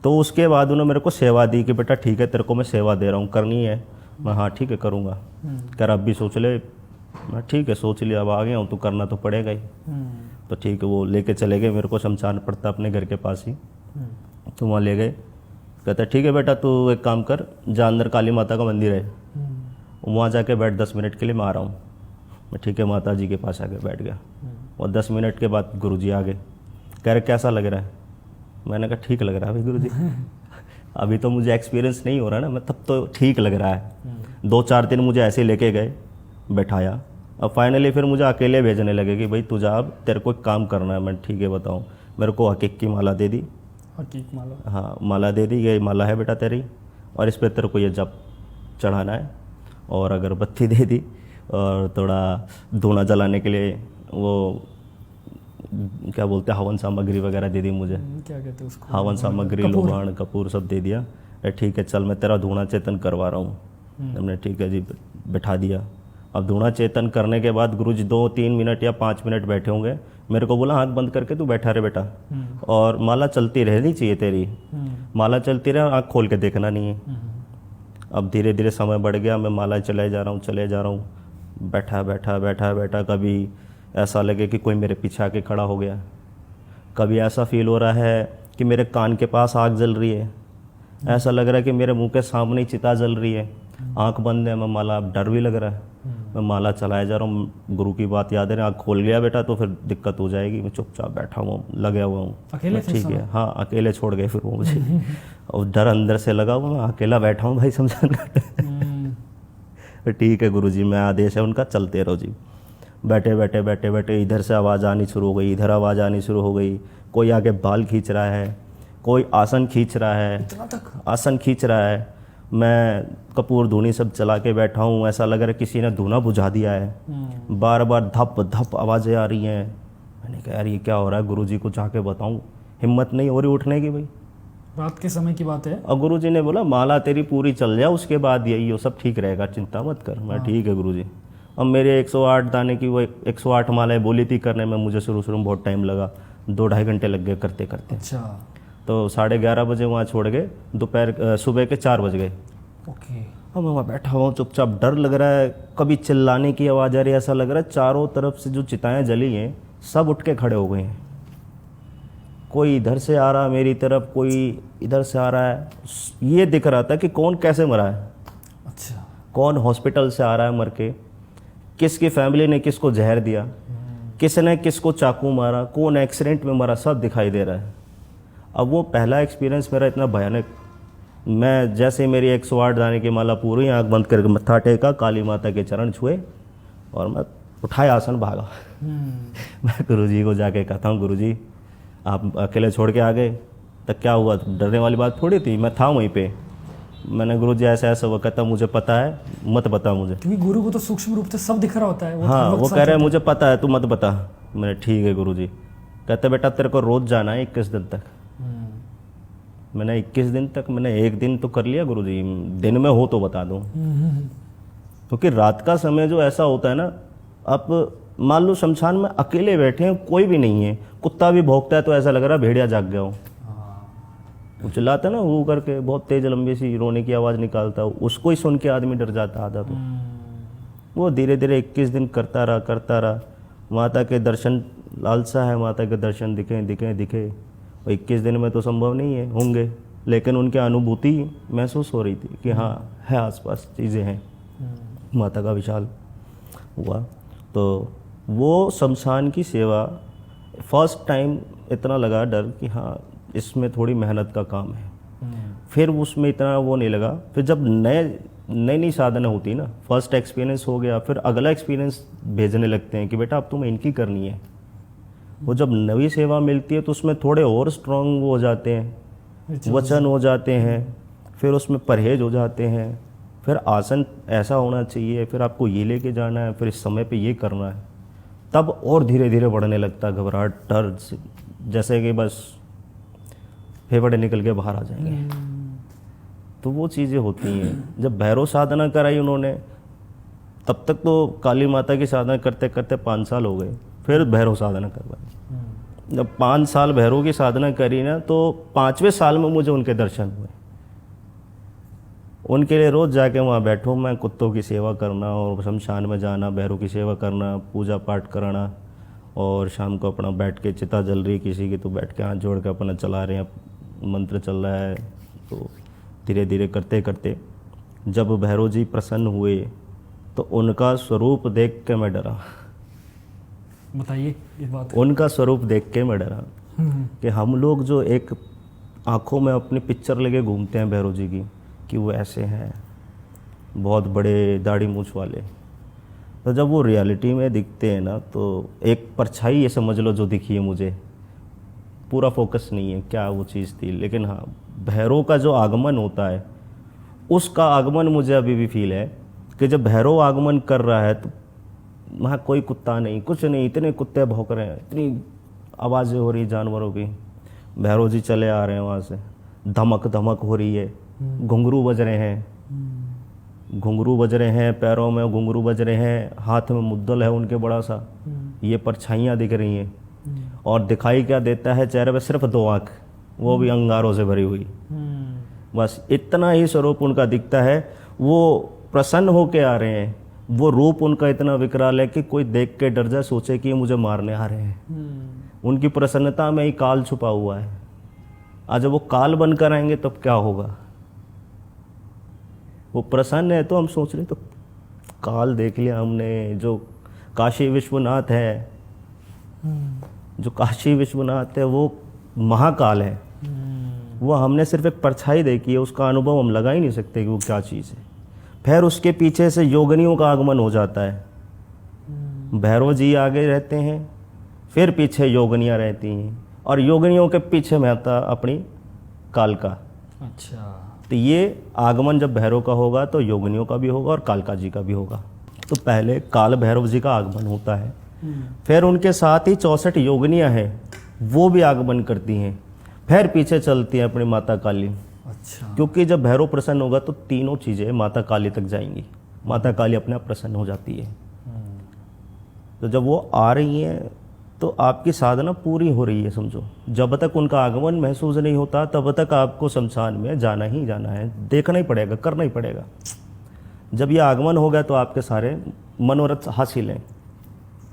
तो उसके बाद उन्होंने मेरे को सेवा दी कि बेटा ठीक है तेरे को मैं सेवा दे रहा हूँ, करनी है। मैं हाँ ठीक है करूँगा। कह रहा अब भी सोच ले। मैं ठीक है सोच लिया, अब आ गया हूँ तो करना तो पड़ेगा ही। तो ठीक है, वो लेके चले गए मेरे को शमशान पड़ता अपने घर के पास ही। तो वहाँ ले गए। कहता ठीक है बेटा तू एक काम कर, जा अंदर काली माता का मंदिर है, वहाँ जाके बैठ 10 मिनट के लिए, मैं आ रहा हूँ। मैं ठीक है माता जी के पास आके बैठ गया। और 10 मिनट के बाद गुरुजी आ गए। कह रहे कैसा लग रहा है? मैंने कहा ठीक लग रहा है भाई गुरुजी। अभी तो मुझे एक्सपीरियंस नहीं हो रहा ना, मैं तब तो ठीक लग रहा है। 2-4 दिन मुझे ऐसे लेके गए, बैठाया। अब फाइनली फिर मुझे अकेले भेजने लगे कि भाई तुझे अब तेरे को एक काम करना है। मैं ठीक है बताऊँ। मेरे को हकीक की माला दे दी। हकीक माला? हाँ माला दे दी, ये माला है बेटा तेरी, और इस पर तेरे को ये जप चढ़ाना है। और अगरबत्ती दे दी और थोड़ा धूना जलाने के लिए वो क्या बोलते हैं हवन सामग्री वगैरह दे दी मुझे। क्या कहते हैं उसको? हवन सामग्री, लोबान, कपूर सब दे दिया। ठीक है चल मैं तेरा धूना चेतन करवा रहा हूँ। हमने ठीक है जी बैठा दिया। अब धूना चेतन करने के बाद गुरुजी 2-3 मिनट या 5 मिनट बैठे होंगे। मेरे को बोला आँख बंद करके तू बैठा रहे बेटा, और माला चलती रहनी चाहिए तेरी, माला चलती रहे, आँख खोल के देखना नहीं है। अब धीरे धीरे समय बढ़ गया, मैं माला चले जा रहा हूँ। बैठा। कभी ऐसा लगे कि कोई मेरे पीछे आके खड़ा हो गया, कभी ऐसा फील हो रहा है कि मेरे कान के पास आग जल रही है, ऐसा लग रहा है कि मेरे मुंह के सामने ही चिता जल रही है। आंख बंद है, मैं माला, डर भी लग रहा है, मैं माला चलाए जा रहा हूँ। गुरु की बात याद है, आँख खोल गया बेटा तो फिर दिक्कत हो जाएगी। मैं चुपचाप बैठा हुआ लगा हुआ हूँ। अकेले? ठीक है हाँ, अकेले छोड़ गए फिर वो मुझे। और डर अंदर से लगा हुआ, मैं अकेला बैठा हूँ भाई समझाना। ठीक है गुरुजी, मैं आदेश है उनका, चलते रहो जी। बैठे इधर से आवाज़ आनी शुरू हो गई, इधर आवाज़ आनी शुरू हो गई। कोई आगे बाल खींच रहा है, कोई आसन खींच रहा है, आसन खींच रहा है। मैं कपूर धूनी सब चला के बैठा हूँ, ऐसा लग रहा है किसी ने धूना बुझा दिया है। बार बार धप धप आवाज़ें आ रही हैं। मैंने कहा यार ये क्या हो रहा है, गुरुजी को जाके बताऊँ। हिम्मत नहीं हो रही उठने की भाई। रात के समय की बात है। और गुरुजी ने बोला माला तेरी पूरी चल जाए, उसके बाद यही हो सब ठीक रहेगा, चिंता मत कर। मैं ठीक है गुरुजी। अब मेरे 108 दाने की वो 108 मालाएं बोली थी करने में, मुझे शुरू में बहुत टाइम लगा, 2-2.5 घंटे लग गए करते करते। अच्छा। तो 11:30 बजे वहाँ छोड़ गए, दोपहर सुबह के 4 बज गए। ओके। अब मैं वहाँ बैठा हुआ हूँ चुपचाप, डर लग रहा है, कभी चिल्लाने की आवाज़ आ रही है, ऐसा लग रहा है चारों तरफ से जो चिताएं जली हैं सब उठ के खड़े हो गए हैं। कोई इधर से आ रहा मेरी तरफ, कोई इधर से आ रहा है। ये दिख रहा था कि कौन कैसे मरा है। अच्छा। कौन हॉस्पिटल से आ रहा है मर के, किसकी फैमिली ने किसको जहर दिया, किसने किसको चाकू मारा, कौन एक्सीडेंट में मरा, सब दिखाई दे रहा है। अब वो पहला एक्सपीरियंस मेरा इतना भयानक, मैं जैसे मेरी 108 दाने की माला पूरी, आँख बंद करके मत्था टेका, काली माता के चरण छुए और मैं उठाया आसन भागा। मैं गुरुजी को जाके कहता हूँ गुरुजी आप अकेले छोड़ के आ गए, तब क्या हुआ, डरने वाली बात थोड़ी थी, मैं था वहीं पे। मैंने गुरुजी ऐसा ऐसा हुआ। कहता मुझे पता है, मत बता मुझे, क्योंकि गुरु को तो सूक्ष्म रूप से सब दिख रहा होता है। वो हाँ वो कह रहे हैं मुझे पता है, तू मत बता। मैंने ठीक है गुरुजी। कहते बेटा तेरे को रोज जाना है 21 दिन तक। मैंने 21 दिन तक, मैंने 1 दिन तो कर लिया गुरुजी, दिन में हो तो बता दूँ। क्योंकि रात का समय जो ऐसा होता है ना, अब मान लो शमशान में अकेले बैठे हैं, कोई भी नहीं है, कुत्ता भी भौंकता है तो ऐसा लग रहा है भेड़िया जाग गया हो। वो चिल्लाता है ना वो करके, बहुत तेज लंबी सी रोने की आवाज़ निकालता है, उसको ही सुन के आदमी डर जाता आधा। तो वो धीरे धीरे 21 दिन करता रहा। माता के दर्शन, लालसा है माता के दर्शन दिखे। और 21 दिन में तो संभव नहीं है होंगे, लेकिन उनकी अनुभूति महसूस हो रही थी कि हाँ है, आसपास चीज़ें हैं, माता का विशाल हुआ। तो वो शमशान की सेवा फर्स्ट टाइम इतना लगा डर कि हाँ इसमें थोड़ी मेहनत का काम है। फिर उसमें इतना वो नहीं लगा। फिर जब नई साधना होती ना, फर्स्ट एक्सपीरियंस हो गया, फिर अगला एक्सपीरियंस भेजने लगते हैं कि बेटा अब तुम्हें इनकी करनी है। वो जब नई सेवा मिलती है तो उसमें थोड़े और स्ट्रांग हो जाते हैं, वचन हो जाते हैं, फिर उसमें परहेज हो जाते हैं, फिर आसन ऐसा होना चाहिए, फिर आपको ये लेके जाना है, फिर इस समय पे ये करना है। तब और धीरे धीरे बढ़ने लगता है घबराहट, डर, जैसे कि बस फेफड़े निकल के बाहर आ जाएंगे। तो वो चीज़ें होती हैं। जब भैरव साधना कराई उन्होंने, तब तक तो काली माता की साधना करते करते 5 साल हो गए, फिर भैरव साधना करवाई। जब 5 साल भैरव की साधना करी ना, तो 5वें साल में मुझे उनके दर्शन हुए। उनके लिए रोज़ जाके वहाँ बैठो, मैं कुत्तों की सेवा करना और शमशान में जाना, भैरव की सेवा करना, पूजा पाठ कराना, और शाम को अपना बैठ के चिता जल रही किसी की तो बैठ के हाथ जोड़ के अपना चला रहे हैं, मंत्र चल रहा है। तो धीरे धीरे करते करते जब भैरव जी प्रसन्न हुए तो उनका स्वरूप देख के मैं डरा। बताइए ये बात। उनका स्वरूप देख के मैं डरा कि हम लोग जो एक आँखों में अपनी पिक्चर लेके घूमते हैं भैरव जी की कि वो ऐसे हैं, बहुत बड़े दाढ़ी मूछ वाले, तो जब वो रियलिटी में दिखते हैं ना, तो एक परछाई ये समझ लो जो दिखी है मुझे, पूरा फोकस नहीं है क्या वो चीज़ थी, लेकिन हाँ भैरव का जो आगमन होता है उसका आगमन मुझे अभी भी फील है कि जब भैरव आगमन कर रहा है तो वहाँ कोई कुत्ता नहीं, कुछ नहीं, इतने कुत्ते भौंक रहे हैं, इतनी आवाज़ें हो रही जानवरों की। भैरव जी चले आ रहे हैं वहाँ से, धमक धमक हो रही है, घुंघरू बज रहे हैं, घुंघरू बज रहे हैं, पैरों में घुंघरू बज रहे हैं, हाथ में मुद्दल है उनके बड़ा सा, ये परछाइयाँ दिख रही हैं। और दिखाई क्या देता है चेहरे पे? सिर्फ 2 आँख, वो भी अंगारों से भरी हुई। बस इतना ही स्वरूप उनका दिखता है। वो प्रसन्न होके आ रहे हैं, वो रूप उनका इतना विकराल है कि कोई देख के डर जाए, सोचे कि ये मुझे मारने आ रहे हैं। उनकी प्रसन्नता में ही काल छुपा हुआ है। आज जब वो काल बनकर आएंगे तब क्या होगा? वो प्रसन्न है तो हम सोच रहे तो काल देख लिया हमने। जो काशी विश्वनाथ है, जो काशी विश्वनाथ है वो महाकाल है। वो हमने सिर्फ एक परछाई देखी है, उसका अनुभव हम लगा ही नहीं सकते कि वो क्या चीज़ है। फिर उसके पीछे से योगिनियों का आगमन हो जाता है। भैरव जी आगे रहते हैं, फिर पीछे योगिनियाँ रहती हैं, और योगिनियों के पीछे माता अपनी कालका। अच्छा, तो ये आगमन जब भैरव का होगा तो योगिनियों का भी होगा और कालका जी का भी होगा। तो पहले काल भैरव जी का आगमन होता है, फिर उनके साथ ही 64 योगिनियाँ हैं, वो भी आगमन करती हैं, फिर पीछे चलती है अपनी माता काली। अच्छा, क्योंकि जब भैरव प्रसन्न होगा तो तीनों चीज़ें माता काली तक जाएंगी। माता काली अपने आप प्रसन्न हो जाती है। तो जब वो आ रही हैं तो आपकी साधना पूरी हो रही है समझो। जब तक उनका आगमन महसूस नहीं होता तब तक आपको शमशान में जाना ही जाना है, देखना ही पड़ेगा, करना ही पड़ेगा। जब ये आगमन हो गया तो आपके सारे मनोरथ हासिल हैं,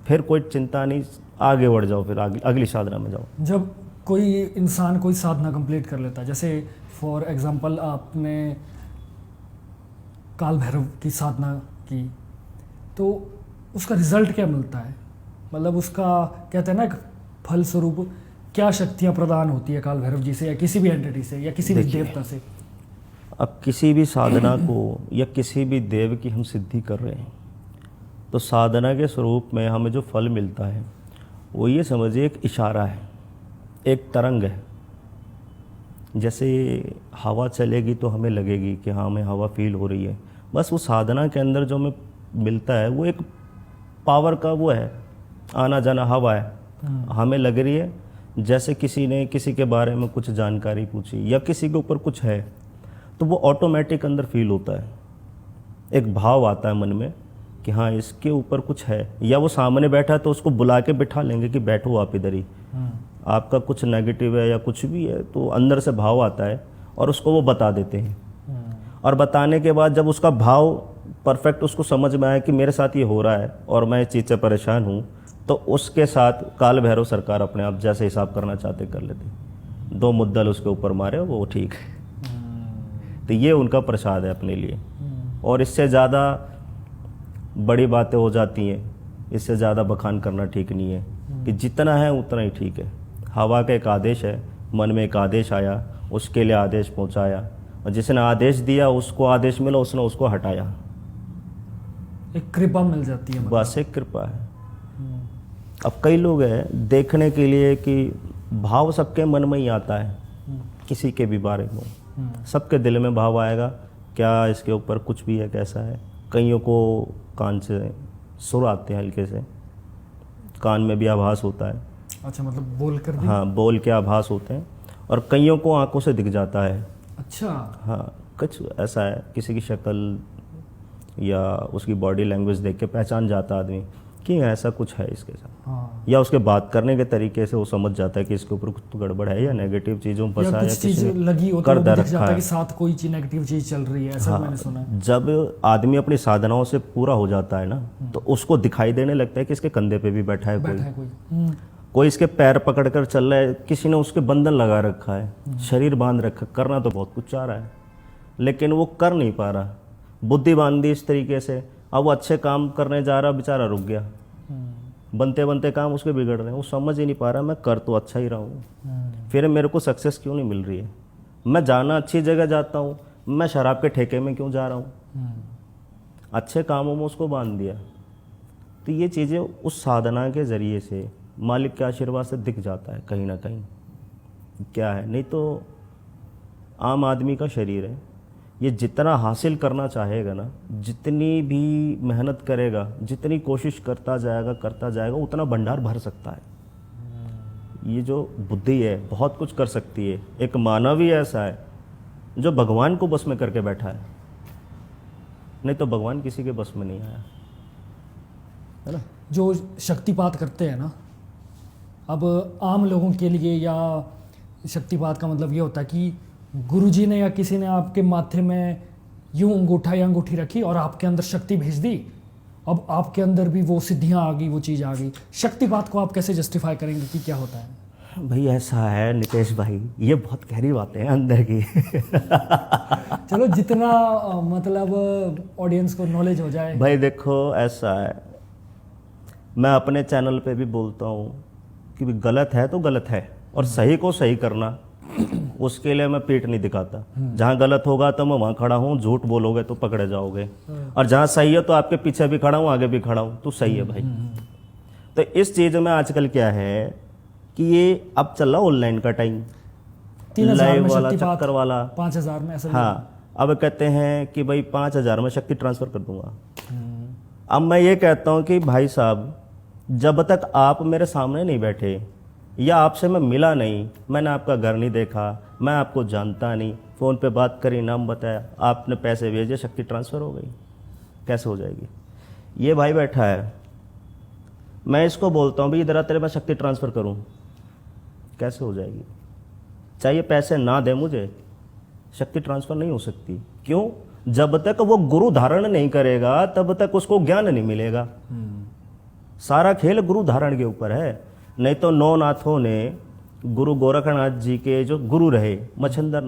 फिर कोई चिंता नहीं, आगे बढ़ जाओ, फिर अगली साधना में जाओ। जब कोई इंसान कोई साधना कंप्लीट कर लेता है, जैसे फॉर एग्जांपल आपने काल भैरव की साधना की, तो उसका रिजल्ट क्या मिलता है? मतलब उसका कहते हैं ना फल स्वरूप क्या शक्तियाँ प्रदान होती है काल भैरव जी से या किसी भी एंटिटी से या किसी भी देवता से? अब किसी भी साधना को या किसी भी देव की हम सिद्धि कर रहे हैं तो साधना के स्वरूप में हमें जो फल मिलता है वो ये समझिए एक इशारा है, एक तरंग है। जैसे हवा चलेगी तो हमें लगेगी कि हाँ हमें हवा फील हो रही है। बस वो साधना के अंदर जो हमें मिलता है वो एक पावर का वो है, आना जाना हवा है। हमें लग रही है जैसे किसी ने किसी के बारे में कुछ जानकारी पूछी या किसी के ऊपर कुछ है तो वो ऑटोमेटिक अंदर फील होता है, एक भाव आता है मन में कि हाँ इसके ऊपर कुछ है, या वो सामने बैठा है तो उसको बुला के बिठा लेंगे कि बैठो आप इधर ही, आपका कुछ नेगेटिव है या कुछ भी है तो अंदर से भाव आता है और उसको वो बता देते हैं। और बताने के बाद जब उसका भाव परफेक्ट उसको समझ में आया कि मेरे साथ ये हो रहा है और मैं इस चीज़ से परेशान हूँ, तो उसके साथ काल भैरव सरकार अपने आप जैसे हिसाब करना चाहते कर लेते, 2 मुद्दल उसके ऊपर मारे वो ठीक है। तो ये उनका प्रसाद है अपने लिए। और इससे ज़्यादा बड़ी बातें हो जाती हैं, इससे ज़्यादा बखान करना ठीक नहीं है, कि जितना है उतना ही ठीक है। हवा का एक आदेश है, मन में एक आदेश आया, उसके लिए आदेश पहुंचाया, और जिसने आदेश दिया उसको आदेश मिला, उसने उसको हटाया। एक कृपा मिल जाती है, बस एक कृपा है। अब कई लोग हैं देखने के लिए कि भाव सबके मन में ही आता है, किसी के भी बारे में सबके दिल में भाव आएगा, क्या इसके ऊपर कुछ भी है, कैसा है। कईयों को कान से सुर आते हैं, हल्के से कान में भी आभास होता है। अच्छा, मतलब बोल कर भी? हाँ, बोल के आभास होते हैं। और कईयों को आंखों से दिख जाता है। अच्छा। हाँ, कुछ ऐसा है, किसी की शक्ल या उसकी बॉडी लैंग्वेज देख के पहचान जाता आदमी कि ऐसा कुछ है इसके साथ। हाँ। या उसके बात करने के तरीके से वो समझ जाता है कि इसके ऊपर कुछ तो गड़बड़ है, या नेगेटिव चीज़ों में फंसा है, या कुछ चीज किसी ने लगी हो तो कर वो भी दिख रखा जाता है है। कि साथ कोई चीज नेगेटिव चीज चल रही है, ऐसा हाँ, मैंने सुना है। जब आदमी अपनी साधनाओं से पूरा हो जाता है ना, तो उसको दिखाई देने लगता है कि इसके कंधे पे भी बैठा है बैठा है कोई, कोई। कोई इसके पैर पकड़ कर चल रहा है, किसी ने उसके बंधन लगा रखा है, शरीर बांध रखा। करना तो बहुत कुछ चाह रहा है, लेकिन वो कर नहीं पा रहा, बुद्धि बांध दी इस तरीके से। अब वो अच्छे काम करने जा रहा, बेचारा रुक गया, बनते बनते काम उसके बिगड़ रहे हैं। वो समझ ही नहीं पा रहा, मैं कर तो अच्छा ही रहा हूँ, फिर मेरे को सक्सेस क्यों नहीं मिल रही है। मैं जाना अच्छी जगह जाता हूँ, मैं शराब के ठेके में क्यों जा रहा हूँ। अच्छे कामों में उसको बांध दिया। तो ये चीज़ें उस साधना के ज़रिए से, मालिक के आशीर्वाद से दिख जाता है कहीं ना कहीं क्या है। नहीं तो आम आदमी का शरीर है, ये जितना हासिल करना चाहेगा ना, जितनी भी मेहनत करेगा, जितनी कोशिश करता जाएगा उतना भंडार भर सकता है। ये जो बुद्धि है बहुत कुछ कर सकती है। एक मानव ही ऐसा है जो भगवान को बस में करके बैठा है, नहीं तो भगवान किसी के बस में नहीं आया, है ना। जो शक्तिपात करते हैं ना, अब आम लोगों के लिए, या शक्तिपात का मतलब ये होता है कि गुरुजी ने या किसी ने आपके माथे में यूं अंगूठा या अंगूठी रखी और आपके अंदर शक्ति भेज दी, अब आपके अंदर भी वो सिद्धियां आ गई, वो चीज़ आ गई। शक्तिपात को आप कैसे जस्टिफाई करेंगे कि क्या होता है? भाई ऐसा है नितेश भाई, ये बहुत गहरी बातें हैं अंदर की। चलो, जितना मतलब ऑडियंस को नॉलेज हो जाए। भाई देखो, ऐसा है, मैं अपने चैनल पे भी बोलता हूँ कि भी गलत है तो गलत है, और सही को सही करना, उसके लिए मैं पीठ नहीं दिखाता। जहाँ गलत होगा तो मैं वहाँ खड़ा हूँ, झूठ बोलोगे तो पकड़े जाओगे, और जहाँ सही है तो आपके पीछे भी खड़ा हूँ, आगे भी खड़ा हूँ, तो सही है भाई। तो इस चीज़ में आजकल क्या है कि ये अब चल रहा ऑनलाइन का टाइम, 3000 में वाला शक्तिपात, चक्कर वाला, 5000 में ऐसा। हाँ, अब कहते हैं कि भाई 5000 में शक्ति ट्रांसफ़र कर दूंगा। अब मैं ये कहता हूँ कि भाई साहब, जब तक आप मेरे सामने नहीं बैठे, या आपसे मैं मिला नहीं, मैंने आपका घर नहीं देखा, मैं आपको जानता नहीं, फ़ोन पे बात करी, नाम बताया, आपने पैसे भेजे, शक्ति ट्रांसफ़र हो गई, कैसे हो जाएगी। ये भाई बैठा है, मैं इसको बोलता हूँ भाई इधर आ, तेरे मैं शक्ति ट्रांसफ़र करूँ, कैसे हो जाएगी। चाहिए पैसे ना दे मुझे, शक्ति ट्रांसफ़र नहीं हो सकती। क्यों? जब तक वो गुरु धारण नहीं करेगा तब तक उसको ज्ञान नहीं मिलेगा। सारा खेल गुरु धारण के ऊपर है। नहीं तो नौ नाथों ने गुरु गोरखनाथ जी के जो गुरु रहे, मच्छंदर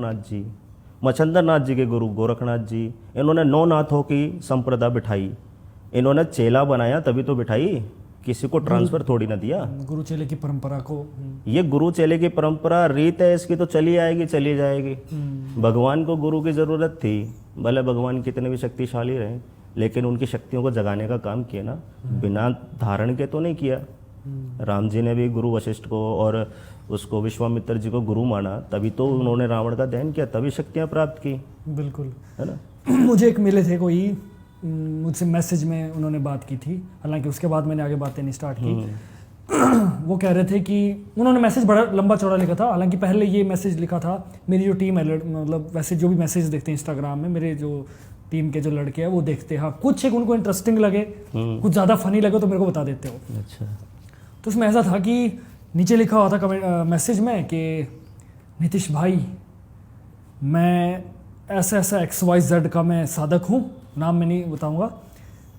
नाथ जी के गुरु गोरखनाथ जी, इन्होंने 9 नाथों की संप्रदा बिठाई, इन्होंने चेला बनाया तभी तो बिठाई, किसी को ट्रांसफर थोड़ी ना दिया। गुरु चेले की परंपरा को, ये गुरु चेले की परंपरा रीत है, इसकी तो चली आएगी, चली जाएगी। भगवान को गुरु की ज़रूरत थी, भले भगवान कितने भी शक्तिशाली रहे, लेकिन उनकी शक्तियों को जगाने का काम किया ना, बिना धारण के तो नहीं किया। राम जी ने भी गुरु वशिष्ठ को और उसको विश्वामित्र जी को गुरु माना, तभी तो उन्होंने रावण का दहन किया, तभी शक्तियाँ प्राप्त की, बिल्कुल, है ना। मुझे एक मिले थे कोई, मुझसे मैसेज में उन्होंने बात की थी, हालांकि उसके बाद मैंने आगे बातें नहीं स्टार्ट की। वो कह रहे थे कि उन्होंने मैसेज बड़ा लंबा चौड़ा लिखा था, हालांकि पहले ये मैसेज लिखा था, मेरी जो टीम है, मतलब वैसे जो भी मैसेज देखते हैं इंस्टाग्राम में, मेरे जो टीम के जो लड़के हैं वो देखते हैं, हाँ कुछ एक उनको इंटरेस्टिंग लगे, कुछ ज़्यादा फनी लगे तो मेरे को बता देते हो। अच्छा। तो उसमें ऐसा था कि नीचे लिखा हुआ था कमेंट मैसेज में कि नीतीश भाई मैं ऐसा ऐसा XYZ का मैं साधक हूँ, नाम मैं नहीं बताऊँगा।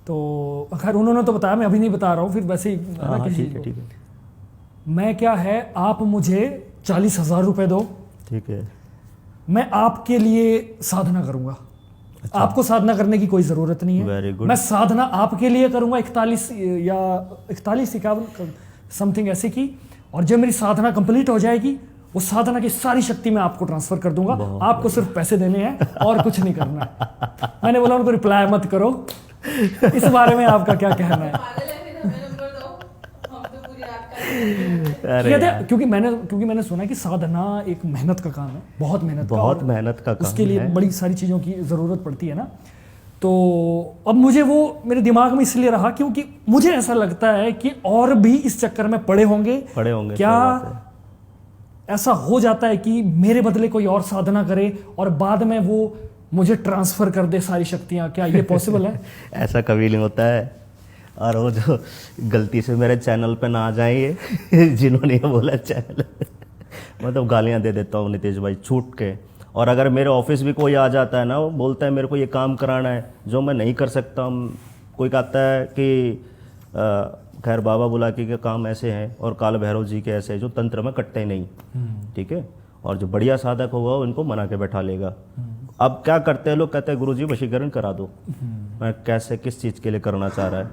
तो खैर उन्होंने तो बताया, मैं अभी नहीं बता रहा हूँ, फिर वैसे ही है ना हाँ, किसी ठीक है को। ठीक है मैं क्या है, आप मुझे 40,000 रुपये दो, ठीक है। मैं आपके लिए साधना करूँगा। अच्छा। आपको साधना करने की कोई ज़रूरत नहीं है, Very good. मैं साधना आपके लिए करूँगा 41 या 51 समथिंग ऐसे की। और जब मेरी साधना कंप्लीट हो जाएगी, वो साधना की सारी शक्ति मैं आपको ट्रांसफर कर दूंगा, आपको सिर्फ पैसे देने हैं और कुछ नहीं करना है। मैंने बोला उनको रिप्लाई मत करो, इस बारे में आपका क्या कहना है? अरे यार, क्योंकि मैंने सुना कि साधना एक मेहनत का काम है, बहुत मेहनत का, बहुत और मेहनत का काम उसके लिए है। बड़ी सारी चीज़ों की ज़रूरत पड़ती है ना। तो अब मुझे वो मेरे दिमाग में इसलिए रहा क्योंकि मुझे ऐसा लगता है कि और भी इस चक्कर में पड़े होंगे। क्या सही बात है। ऐसा हो जाता है कि मेरे बदले कोई और साधना करे और बाद में वो मुझे ट्रांसफर कर दे सारी शक्तियाँ? क्या ये पॉसिबल है? ऐसा कभी नहीं होता है। और वो जो गलती से मेरे चैनल पे ना आ जाएंगे जिन्होंने ये बोला चैनल मैं तो गालियाँ दे देता हूँ नीतीश भाई छूट के। और अगर मेरे ऑफिस भी कोई आ जाता है ना, वो बोलता है मेरे को ये काम कराना है जो मैं नहीं कर सकता हूँ, कोई कहता है कि खैर बाबा बुलाकी के काम ऐसे हैं और काल भैरव जी के ऐसे हैं जो तंत्र में कटते ही नहीं, ठीक है। और जो बढ़िया साधक होगा उनको मना के बैठा लेगा। अब क्या करते हैं लोग, कहते हैं गुरुजी वशीकरण करा दो। मैं कैसे, किस चीज़ के लिए करना चाह रहा है?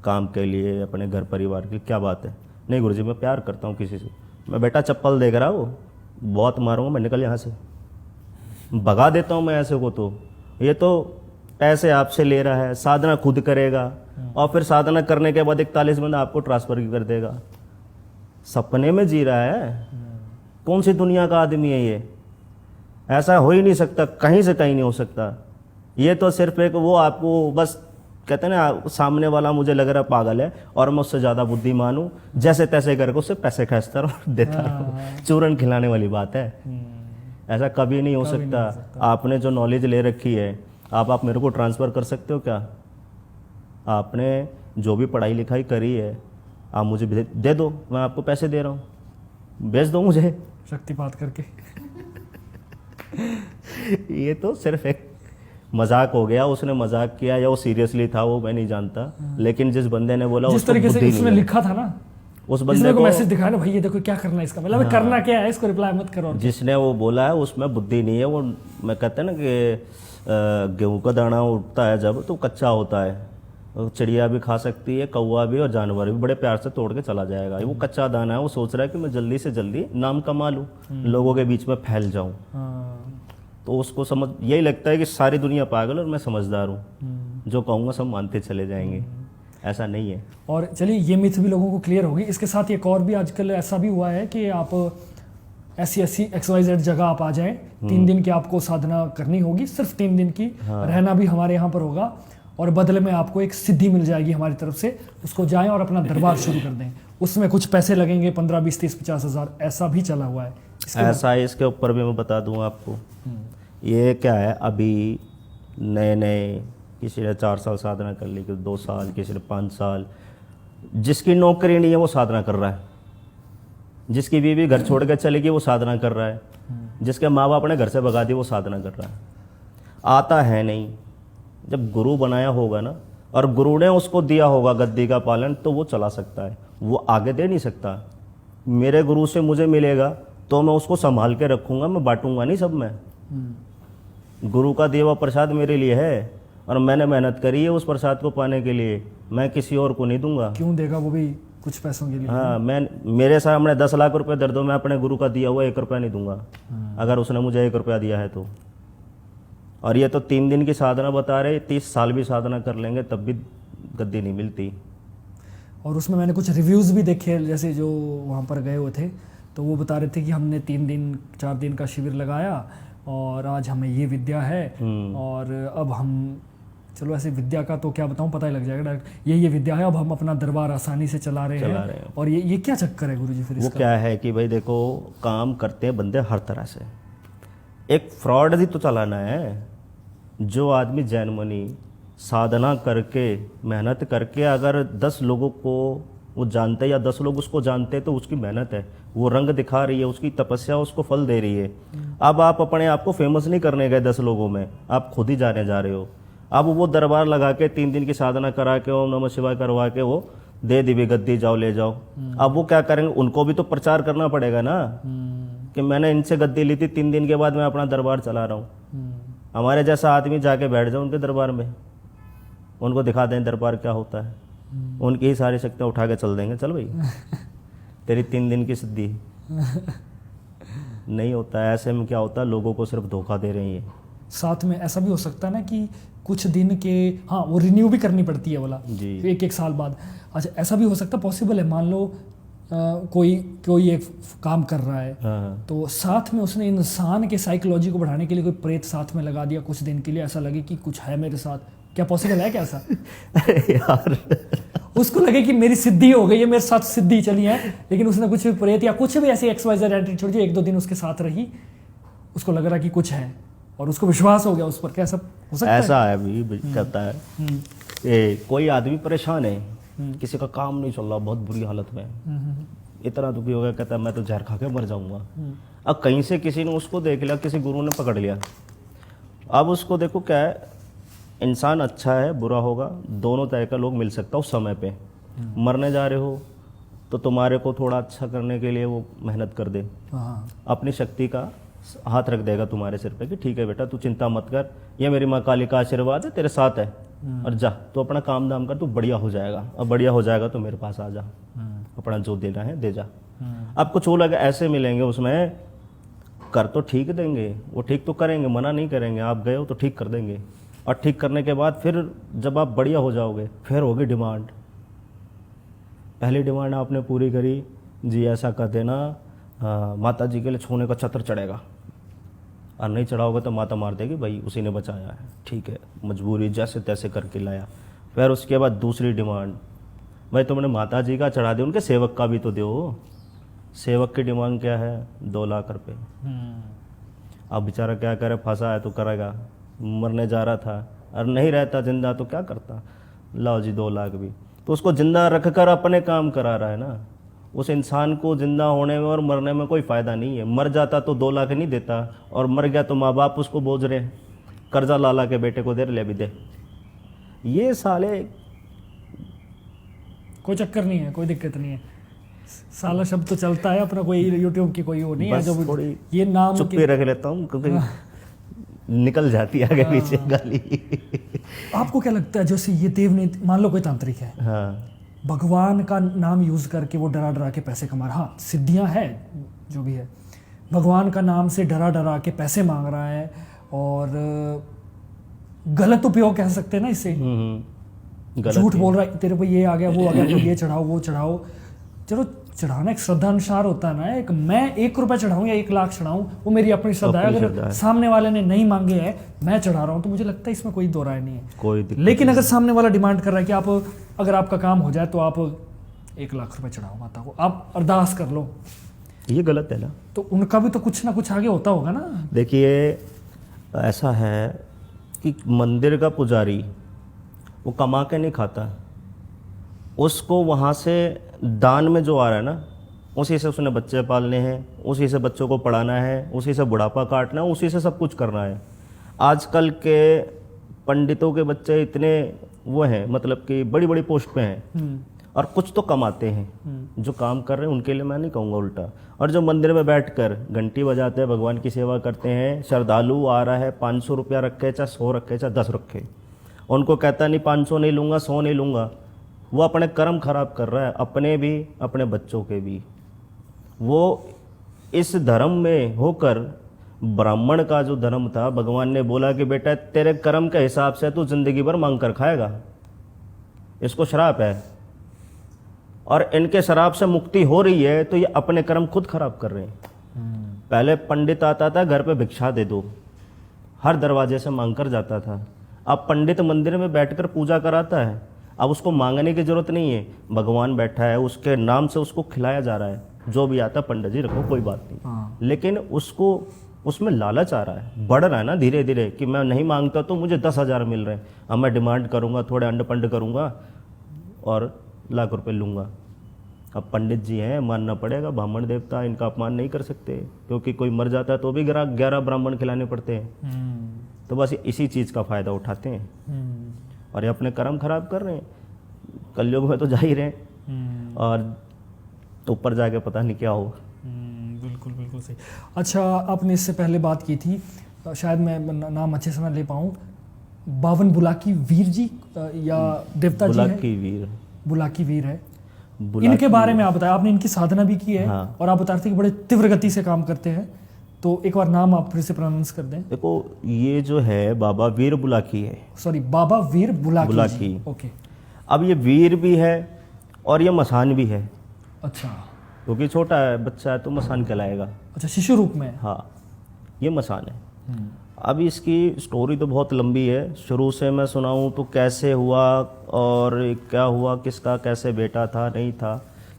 काम के लिए, अपने घर परिवार की, क्या बात है? नहीं गुरुजी मैं प्यार करता हूँ किसी से। मैं बेटा चप्पल देख रहा हो, बहुत मारूंगा मैं, निकल यहाँ से, भगा देता हूँ मैं ऐसे को। तो ये तो पैसे आपसे ले रहा है, साधना खुद करेगा और फिर साधना करने के बाद 41 बंदा आपको ट्रांसफर कर देगा। सपने में जी रहा है, कौन सी दुनिया का आदमी है ये? ऐसा हो ही नहीं सकता, कहीं से कहीं नहीं हो सकता। ये तो सिर्फ एक वो आपको बस कहते हैं ना, सामने वाला मुझे लग रहा है पागल है और मैं उससे ज़्यादा बुद्धिमान हूँ, जैसे तैसे करके उससे पैसे खींचता रहूँ, देता रहूँ। चूरन खिलाने वाली बात है। ऐसा कभी नहीं हो सकता। आपने जो नॉलेज ले रखी है, आप मेरे को ट्रांसफ़र कर सकते हो क्या? आपने जो भी पढ़ाई लिखाई करी है आप मुझे दे दो, मैं आपको पैसे दे रहा हूँ, भेज दो मुझे शक्तिपात करके। ये तो सिर्फ एक मजाक हो गया, उसने मजाक किया या वो सीरियसली था वो मैं नहीं जानता, लेकिन जिस बंदे ने बोला, जिस तरीके से उसने लिखा था ना, उस बंदे को मैसेज दिखाया ना, भाई ये देखो क्या करना है इसका, मतलब करना क्या है, इसको रिप्लाई मत करो। जिसने वो बोला है उसमें बुद्धि नहीं है। वो मैं कहते हैं ना कि गेहूं का दाना उठता है जब तो कच्चा होता है, चिड़िया भी खा सकती है, कौवा भी, और जानवर भी बड़े प्यार से तोड़ के चला जाएगा। वो कच्चा दाना है, वो सोच रहा है कि मैं जल्दी से जल्दी नाम कमा लूँ, लोगों के बीच में फैल जाऊँ। तो उसको समझ यही लगता है कि सारी दुनिया पागल और मैं समझदार हूँ, जो कहूँगा सब मानते चले जाएंगे। ऐसा नहीं है। और चलिए ये मिथ भी लोगों को क्लियर होगी। इसके साथ एक और भी आजकल ऐसा भी हुआ है कि आप ऐसी XYZ जगह आप आ जाएं, 3 दिन की आपको साधना करनी होगी, सिर्फ 3 दिन की। रहना भी हमारे यहाँ पर होगा और बदले में आपको एक सिद्धि मिल जाएगी हमारी तरफ से। उसको जाएं और अपना दरबार शुरू कर दें। उसमें कुछ पैसे लगेंगे, 15, 20, 30, 50 हज़ार, ऐसा भी चला हुआ है। ऐसा है, इसके ऊपर भी मैं बता दूँ आपको। ये क्या है, अभी नए नए किसी ने 4 साल साधना कर ली, किसी 2 साल, किसी ने 5 साल। जिसकी नौकरी नहीं है वो साधना कर रहा है, जिसकी बीवी घर छोड़ के चली गई वो साधना कर रहा है, जिसके माँ बाप ने घर से भगा दी वो साधना कर रहा है। आता है नहीं। जब गुरु बनाया होगा ना, और गुरु ने उसको दिया होगा गद्दी का पालन, तो वो चला सकता है, वो आगे दे नहीं सकता। मेरे गुरु से मुझे मिलेगा तो मैं उसको संभाल के रखूँगा, मैं बांटूंगा नहीं सब में। गुरु का दिया हुआ प्रसाद मेरे लिए है और मैंने मेहनत करी है उस प्रसाद को पाने के लिए, मैं किसी और को नहीं दूंगा। क्यों देगा, वो भी कुछ पैसों के लिए। हाँ, मैं मेरे सामने 10 लाख रुपए दे दो, मैं अपने गुरु का दिया हुआ 1 रुपया नहीं दूंगा, अगर उसने मुझे 1 रुपया दिया है तो। और ये तो 3 दिन की साधना बता रहे, 30 साल भी साधना कर लेंगे तब भी गद्दी नहीं मिलती। और उसमें मैंने कुछ रिव्यूज़ भी देखे, जैसे जो वहाँ पर गए हुए थे तो वो बता रहे थे कि हमने 3 दिन 4 दिन का शिविर लगाया और आज हमें ये विद्या है और अब हम, चलो ऐसे विद्या का तो क्या बताऊं, पता ही लग जाएगा डायरेक्ट, ये विद्या है, अब हम अपना दरबार आसानी से चला रहे हैं। और ये क्या चक्कर है गुरुजी फिर वो इसका? क्या है कि भाई देखो, काम करते हैं बंदे हर तरह से, एक फ्रॉड ही तो चलाना है। जो आदमी जैनमनी साधना करके मेहनत करके अगर 10 लोगों को वो जानते हैं या 10 लोग उसको जानते हैं तो उसकी मेहनत है, वो रंग दिखा रही है, उसकी तपस्या उसको फल दे रही है। अब आप अपने आप को फेमस नहीं करने गए 10 लोगों में, आप खुद ही जाने जा रहे हो। अब वो दरबार लगा के 3 दिन की साधना करा के ओम नमः शिवाय करवा के वो दे दी भी गद्दी, जाओ ले जाओ। अब वो क्या करेंगे, उनको भी तो प्रचार करना पड़ेगा ना कि मैंने इनसे गद्दी ली थी, 3 दिन के बाद मैं अपना दरबार चला रहा हूँ। हमारे जैसा आदमी जाके बैठ जाओ उनके दरबार में, उनको दिखा दें दरबार क्या होता है, उनकी ही सारी शक्तियाँ उठा के चल देंगे, चल भाई तेरी 3 दिन की सिद्धि। नहीं होता है। ऐसे में क्या होता है, लोगों को सिर्फ धोखा दे रही है। साथ में ऐसा भी हो सकता है ना कि कुछ दिन के, हाँ वो रिन्यू भी करनी पड़ती है वाला जी। 1-1 साल बाद। अच्छा ऐसा भी हो सकता है, पॉसिबल है, मान लो कोई एक काम कर रहा है, हाँ। तो साथ में उसने इंसान के साइकोलॉजी को बढ़ाने के लिए कोई प्रेत साथ में लगा दिया कुछ दिन के लिए, ऐसा लगे कि कुछ है मेरे साथ। क्या पॉसिबल है क्या ऐसा? अरे यार उसको लगे कि मेरी सिद्धि हो गई है, मेरे साथ सिद्धि चली है, लेकिन उसने कुछ भी प्रेत या कुछ भी ऐसी XYZ एंट्री छोड़ दी, 1-2 दिन उसके साथ रही, उसको लग रहा कि कुछ है और उसको विश्वास हो गया उस पर। क्या ऐसा हो सकता है? ऐसा है भी कहता है कि कोई आदमी परेशान है, किसी का काम नहीं चल रहा, बहुत बुरी हालत में, इतना दुखी हो गया, कहता है मैं तो जहर खा के मर जाऊंगा। अब कहीं से किसी ने उसको देख लिया, किसी गुरु ने पकड़ लिया। अब उसको देखो क्या है, इंसान अच्छा है बुरा होगा, दोनों तरह का लोग मिल सकता है उस समय पे। मरने जा रहे हो तो तुम्हारे को थोड़ा अच्छा करने के लिए वो मेहनत कर दे, हाँ। अपनी शक्ति का हाथ रख देगा तुम्हारे सिर पे कि ठीक है बेटा तू चिंता मत कर, ये मेरी माँ काली का आशीर्वाद है, तेरे साथ है, और जा तो अपना काम धाम कर, तू बढ़िया हो जाएगा। अब बढ़िया हो जाएगा तो मेरे पास आ जा, अपना जो देना है दे जा। अब कुछ वो लगे ऐसे मिलेंगे उसमें, कर तो ठीक देंगे, वो ठीक तो करेंगे, मना नहीं करेंगे, आप गए हो तो ठीक कर देंगे। और ठीक करने के बाद फिर जब आप बढ़िया हो जाओगे फिर होगी डिमांड। पहली डिमांड आपने पूरी करी, जी ऐसा कर देना, माता जी के लिए सोने का छत्र चढ़ेगा, और नहीं चढ़ाओगे तो माता मार देगी, भाई उसी ने बचाया है, ठीक है, मजबूरी जैसे तैसे करके लाया। फिर उसके बाद दूसरी डिमांड, भाई तुमने माता जी का चढ़ा दिया, उनके सेवक का भी तो दो। सेवक की डिमांड क्या है, 2 लाख रुपए। अब बेचारा क्या करे, फंसा है तो करेगा, मरने जा रहा था, और नहीं रहता जिंदा तो क्या करता, लाओ जी 2 लाख भी। तो उसको जिंदा रखकर अपने काम करा रहा है ना। उस इंसान को जिंदा होने में और मरने में कोई फ़ायदा नहीं है। मर जाता तो 2 लाख नहीं देता, और मर गया तो माँ बाप उसको बोझ रहे हैं, कर्जा ला ला के बेटे को दे ले भी दे। ये साले कोई चक्कर नहीं है, कोई दिक्कत नहीं है, साला शब्द तो चलता है अपना, कोई यूट्यूब की कोई वो नहीं है बस जो थोड़ी ये नाम चुप्पी रख लेता हूँ क्योंकि निकल जाती है आगे पीछे गाली। आपको क्या लगता है, जैसे ये देवनीति, मान लो कोई तांत्रिक है, हाँ भगवान का नाम यूज करके वो डरा डरा के पैसे कमा रहा, हाँ सिद्धियां है जो भी है, भगवान का नाम से डरा डरा के पैसे मांग रहा है, और गलत उपयोग कह सकते हैं ना इससे, गलत झूठ ही। बोल रहा है, तेरे को ये आ गया वो आ गया, तो ये चढ़ाओ वो चढ़ाओ। चलो चढ़ाना एक श्रद्धा अनुसार होता है ना, एक मैं 1 रुपया चढ़ाऊं या 1 लाख चढ़ाऊं वो मेरी अपनी श्रद्धा है। अपनी श्रद्धा अगर है। सामने वाले ने नहीं मांगे हैं, मैं चढ़ा रहा हूं, तो मुझे लगता है इसमें कोई दो राय नहीं है। कोई दिक्कत लेकिन अगर सामने वाला डिमांड कर रहा है कि आप, अगर आपका काम हो जाए तो आप 1 लाख रुपए चढ़ाओ माता को, आप अरदास कर लो, ये गलत है ना। तो उनका भी तो कुछ ना कुछ आगे होता होगा ना। देखिए ऐसा है कि मंदिर का पुजारी वो कमा के नहीं खाता, उसको वहाँ से दान में जो आ रहा है ना, उसी से उसने बच्चे पालने हैं, उसी से बच्चों को पढ़ाना है, उसी से बुढ़ापा काटना है, उसी से सब कुछ करना है। आजकल के पंडितों के बच्चे इतने वो हैं, मतलब कि बड़ी बड़ी पोस्ट पे हैं और कुछ तो कमाते हैं, जो काम कर रहे हैं उनके लिए मैं नहीं कहूँगा उल्टा। और जो मंदिर में बैठकर घंटी बजाते हैं, भगवान की सेवा करते हैं, श्रद्धालु आ रहा है 500 रुपया रखे, चाहे 100 रखे, चाहे 10 रखे, उनको कहता नहीं 500 नहीं लूँगा, 100 नहीं लूँगा, वो अपने कर्म खराब कर रहा है, अपने भी अपने बच्चों के भी। वो इस धर्म में होकर, ब्राह्मण का जो धर्म था, भगवान ने बोला कि बेटा तेरे कर्म के हिसाब से तू जिंदगी भर मांग कर खाएगा, इसको श्राप है, और इनके शराब से मुक्ति हो रही है तो ये अपने कर्म खुद खराब कर रहे हैं। पहले पंडित आता था घर पे भिक्षा दे दो, हर दरवाजे से मांग कर जाता था। अब पंडित मंदिर में बैठकर पूजा कराता है, अब उसको मांगने की जरूरत नहीं है, भगवान बैठा है, उसके नाम से उसको खिलाया जा रहा है, जो भी आता पंडित जी रखो कोई बात नहीं। लेकिन उसको उसमें लालच आ रहा है, बढ़ रहा है ना धीरे धीरे, कि मैं नहीं मांगता तो मुझे 10,000 मिल रहे हैं, अब मैं डिमांड करूँगा, थोड़े अंड पंड करूँगा और लाख रुपए लूँगा। अब पंडित जी हैं, मानना पड़ेगा, ब्राह्मण देवता, इनका अपमान नहीं कर सकते, क्योंकि कोई मर जाता है तो भी 11 ब्राह्मण खिलाने पड़ते हैं। तो बस इसी चीज़ का फ़ायदा उठाते हैं और ये अपने कर्म खराब कर रहे हैं। कलयुग में तो जा ही रहे हैं और ऊपर जाके पता नहीं क्या होगा। बिल्कुल बिल्कुल सही। अच्छा, आपने इससे पहले बात की थी, शायद मैं नाम अच्छे से ना ले पाऊँ, 52 बुलाकी वीर जी या देवता जी हैं? बुलाकी वीर, बुलाकी वीर है। बुलाकी इनके बारे में आप बताएं, आपने इनकी साधना भी की है। हाँ। और आप बता रहे थे कि बड़े तीव्र गति से काम करते हैं, तो एक बार नाम आप फिर से प्रोनाउंस कर दें। देखो, ये जो है बाबा वीर बुलाकी है। सॉरी, बाबा वीर बुलाकी जी। बुलाकी। ओके। अब ये वीर भी है और ये मसान भी है, अच्छा क्योंकि छोटा है, बच्चा है तो मसान कहलाएगा। अच्छा, शिशु रूप में। हाँ, ये मसान है। अब इसकी स्टोरी तो बहुत लंबी है, शुरू से मैं सुनाऊं तो कैसे हुआ और क्या हुआ, किसका कैसे बेटा था, नहीं था,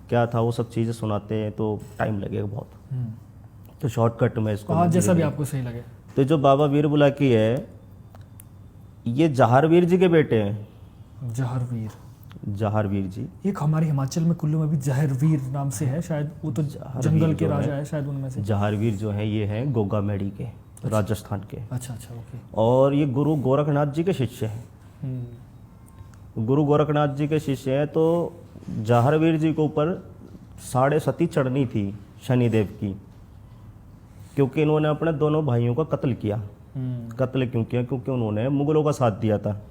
क्या था, वो सब चीज़ें सुनाते हैं तो टाइम लगेगा बहुत। तो शॉर्टकट में इसको हाँ, जैसा भी आपको सही लगे। तो जो बाबा वीर बुलाकी है, ये जहारवीर जी के बेटे हैं। जहरवीर, जहारवीर जी एक हमारे हिमाचल में कुल्लू में भी जहरवीर नाम से है, शायद वो तो जंगल के राजा है शायद उनमें से। जहारवीर जो है ये हैं गोगा मेड़ी के, राजस्थान के। अच्छा अच्छा, ओके। और ये गुरु गोरखनाथ जी के शिष्य हैं। गुरु गोरखनाथ जी के शिष्य हैं। तो जहारवीर जी के ऊपर 7.5 चढ़नी थी शनिदेव की, क्योंकि इन्होंने अपने दोनों भाइयों का कत्ल किया। कत्ल क्यों किया? क्योंकि उन्होंने मुगलों का साथ दिया था।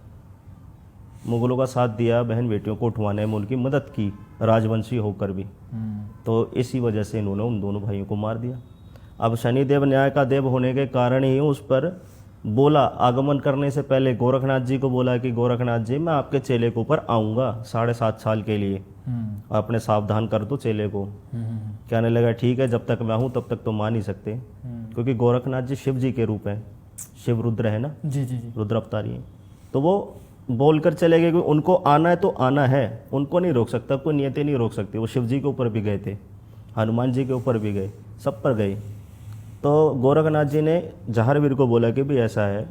मुगलों का साथ दिया, बहन बेटियों को उठवाने में उनकी मदद की, राजवंशी होकर भी। तो इसी वजह से इन्होंने उन दोनों भाइयों को मार दिया। अब शनिदेव न्याय का देव होने के कारण ही उस पर बोला, आगमन करने से पहले गोरखनाथ जी को बोला कि गोरखनाथ जी, मैं आपके चेले के ऊपर आऊँगा 7.5 साल के लिए, आपने सावधान कर दो चेले को। कहने लगा ठीक है, जब तक मैं हूँ तब तक तो मान ही सकते, क्योंकि गोरखनाथ जी शिव जी के रूप हैं, शिव रुद्र है ना, जी जी जी। रुद्र अवतारी है। तो वो बोलकर चले गए कि उनको आना है तो आना है, उनको नहीं रोक सकता, कोई नियतें नहीं रोक सकती। वो शिव जी के ऊपर भी गए थे, हनुमान जी के ऊपर भी गए, सब पर गए। तो गोरखनाथ जी ने जहारवीर को बोला कि भी ऐसा है,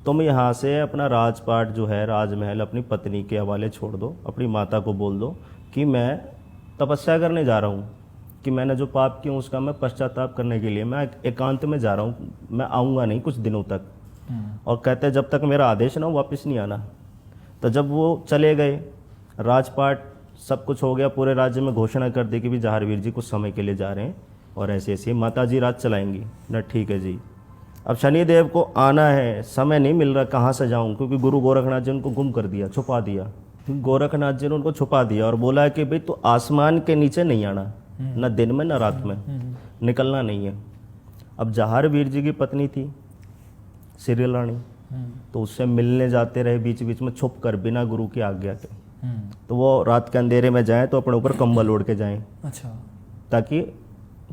तुम यहाँ से अपना राजपाट जो है, राजमहल अपनी पत्नी के हवाले छोड़ दो, अपनी माता को बोल दो कि मैं तपस्या करने जा रहा हूँ, कि मैंने जो पाप किया उसका मैं पश्चाताप करने के लिए मैं एकांत में जा रहा हूँ, मैं आऊँगा नहीं कुछ दिनों तक। और कहते जब तक मेरा आदेश ना हो वापस नहीं आना। तो जब वो चले गए, राजपाट सब कुछ हो गया, पूरे राज्य में घोषणा कर दी कि भी जहारवीर जी कुछ समय के लिए जा रहे हैं और ऐसे ऐसे माता जी राज चलाएंगी ना। ठीक है जी। अब शनिदेव को आना है, समय नहीं मिल रहा, कहाँ से जाऊँ, क्योंकि गुरु गोरखनाथ जी उनको गुम कर दिया, छुपा दिया। गोरखनाथ जी ने उनको छुपा दिया और बोला है कि भाई तो आसमान के नीचे नहीं आना, न दिन में न रात में, निकलना नहीं है। अब जहारवीर जी की पत्नी थी सीरियल रानी, तो उससे मिलने जाते रहे बीच बीच में छुप कर, बिना गुरु की आज्ञा के। तो वो रात के अंधेरे में जाएं तो अपने ऊपर कंबल ओढ़ के जाएं, अच्छा, ताकि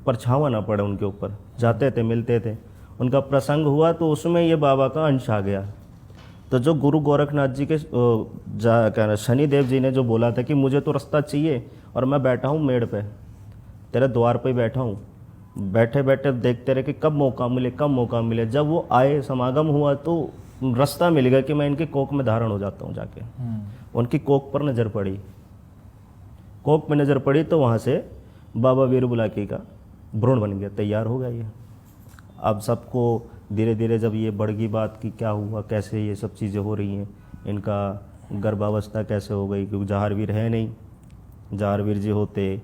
परछावा ना पड़े उनके ऊपर। जाते थे, मिलते थे, उनका प्रसंग हुआ तो उसमें ये बाबा का अंश आ गया। तो जो गुरु गोरखनाथ जी के क्या शनिदेव जी ने जो बोला था कि मुझे तो रास्ता चाहिए और मैं बैठा हूँ मेड़ पे, तेरे द्वार पे बैठा हूँ, बैठे बैठे देखते रहे कि कब मौका मिले, कब मौका मिले। जब वो आए, समागम हुआ, तो रास्ता मिल गया कि मैं इनकी कोख में धारण हो जाता हूँ जाके। उनकी कोख पर नज़र पड़ी, कोख में नज़र पड़ी तो वहाँ से बाबा वीर बुलाकी का भ्रूण बन गया, तैयार हो गया ये। अब सबको धीरे धीरे जब ये बढ़ गई बात कि क्या हुआ, कैसे ये सब चीज़ें हो रही हैं, इनका गर्भावस्था कैसे हो गई, क्योंकि जहारवीर है नहीं। जहारवीर जी होते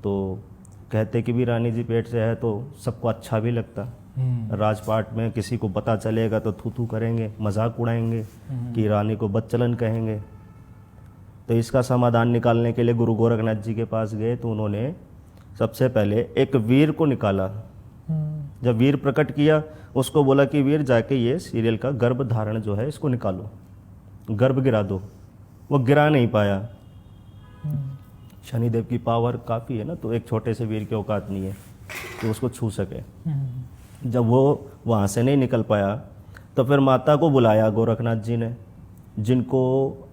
तो कहते कि भी रानी जी पेट से है तो सबको अच्छा भी लगता। राजपाट में किसी को पता चलेगा तो थू थू करेंगे, मजाक उड़ाएंगे कि रानी को बदचलन कहेंगे। तो इसका समाधान निकालने के लिए गुरु गोरखनाथ जी के पास गए, तो उन्होंने सबसे पहले एक वीर को निकाला। जब वीर प्रकट किया, उसको बोला कि वीर जाके ये सीरियल का गर्भ धारण जो है इसको निकालो, गर्भ गिरा दो। वो गिरा नहीं पाया। शनिदेव की पावर काफ़ी है ना, तो एक छोटे से वीर की औकात नहीं है तो उसको छू सके। जब वो वहाँ से नहीं निकल पाया तो फिर माता को बुलाया गोरखनाथ जी ने, जिनको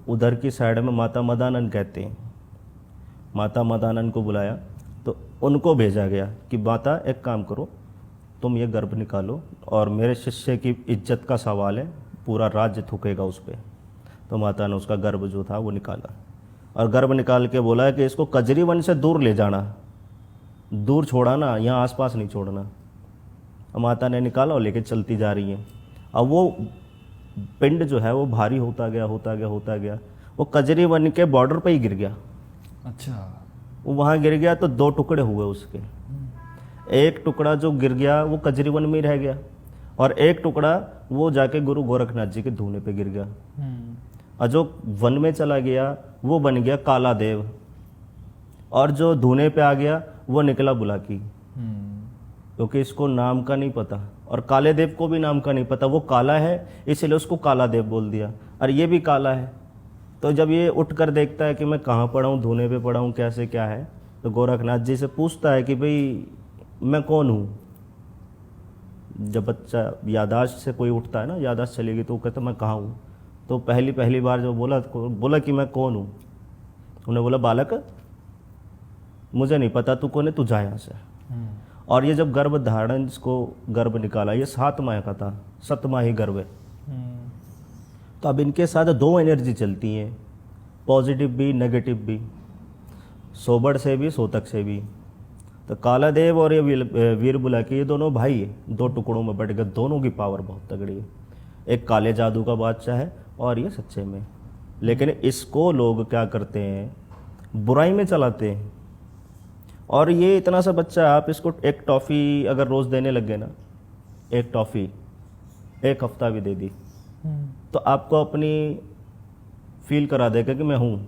उधर की साइड में माता मदानन कहते हैं। माता मदानन को बुलाया तो उनको भेजा गया कि माता एक काम करो, तुम ये गर्भ निकालो और मेरे शिष्य की इज्जत का सवाल है, पूरा राज्य थूकेगा उस पर। तो माता ने उसका गर्भ जो था वो निकाला और गर्भ निकाल के बोला कि इसको कजरी वन से दूर ले जाना, दूर छोड़ाना, यहाँ आसपास नहीं छोड़ना। और माता ने निकाला और लेके चलती जा रही है। अब वो पिंड जो है वो भारी होता गया होता गया होता गया, वो कजरी वन के बॉर्डर पे ही गिर गया। अच्छा। वो वहाँ गिर गया तो 2 टुकड़े हुए उसके। एक टुकड़ा जो गिर गया वो कजरी वन में ही रह गया और एक टुकड़ा वो जाके गुरु गोरखनाथ जी के धूने पे गिर गया। और जो वन में चला गया वो बन गया काला देव और जो धूने पे आ गया वो निकला बुलाकी, क्योंकि इसको नाम का नहीं पता और काले देव को भी नाम का नहीं पता। वो काला है इसलिए उसको काला देव बोल दिया और ये भी काला है। तो जब ये उठ कर देखता है कि मैं कहाँ पड़ा हूँ, धूने पे पड़ा हूँ, कैसे क्या है, तो गोरखनाथ जी से पूछता है कि भाई मैं कौन हूँ। जब बच्चा यादाश्त से कोई उठता है ना, यादाश्त चलेगी तो वो कहता मैं कहाँ हूँ। तो पहली बार जब बोला कि मैं कौन हूँ, उन्हें बोला बालक मुझे नहीं पता तू कौन है, तू जा यहाँ से। और ये जब गर्भ धारण, इसको गर्भ निकाला, ये 7 माह का था, 7वां ही गर्भ है। तो अब इनके साथ 2 एनर्जी चलती हैं, पॉजिटिव भी नेगेटिव भी, सोबड़ से भी सोतक से भी। तो काला देव और ये वीर बुलाकी, ये दोनों भाई है, 2 टुकड़ों में बट गए। दोनों की पावर बहुत तगड़ी है। एक काले जादू का बादशाह है और ये सच्चे में। लेकिन इसको लोग क्या करते हैं, बुराई में चलाते हैं। और ये इतना सा बच्चा, आप इसको एक टॉफ़ी अगर रोज़ देने लग गए ना, एक टॉफ़ी 1 हफ्ता भी दे दी तो आपको अपनी फील करा देगा कि मैं हूँ,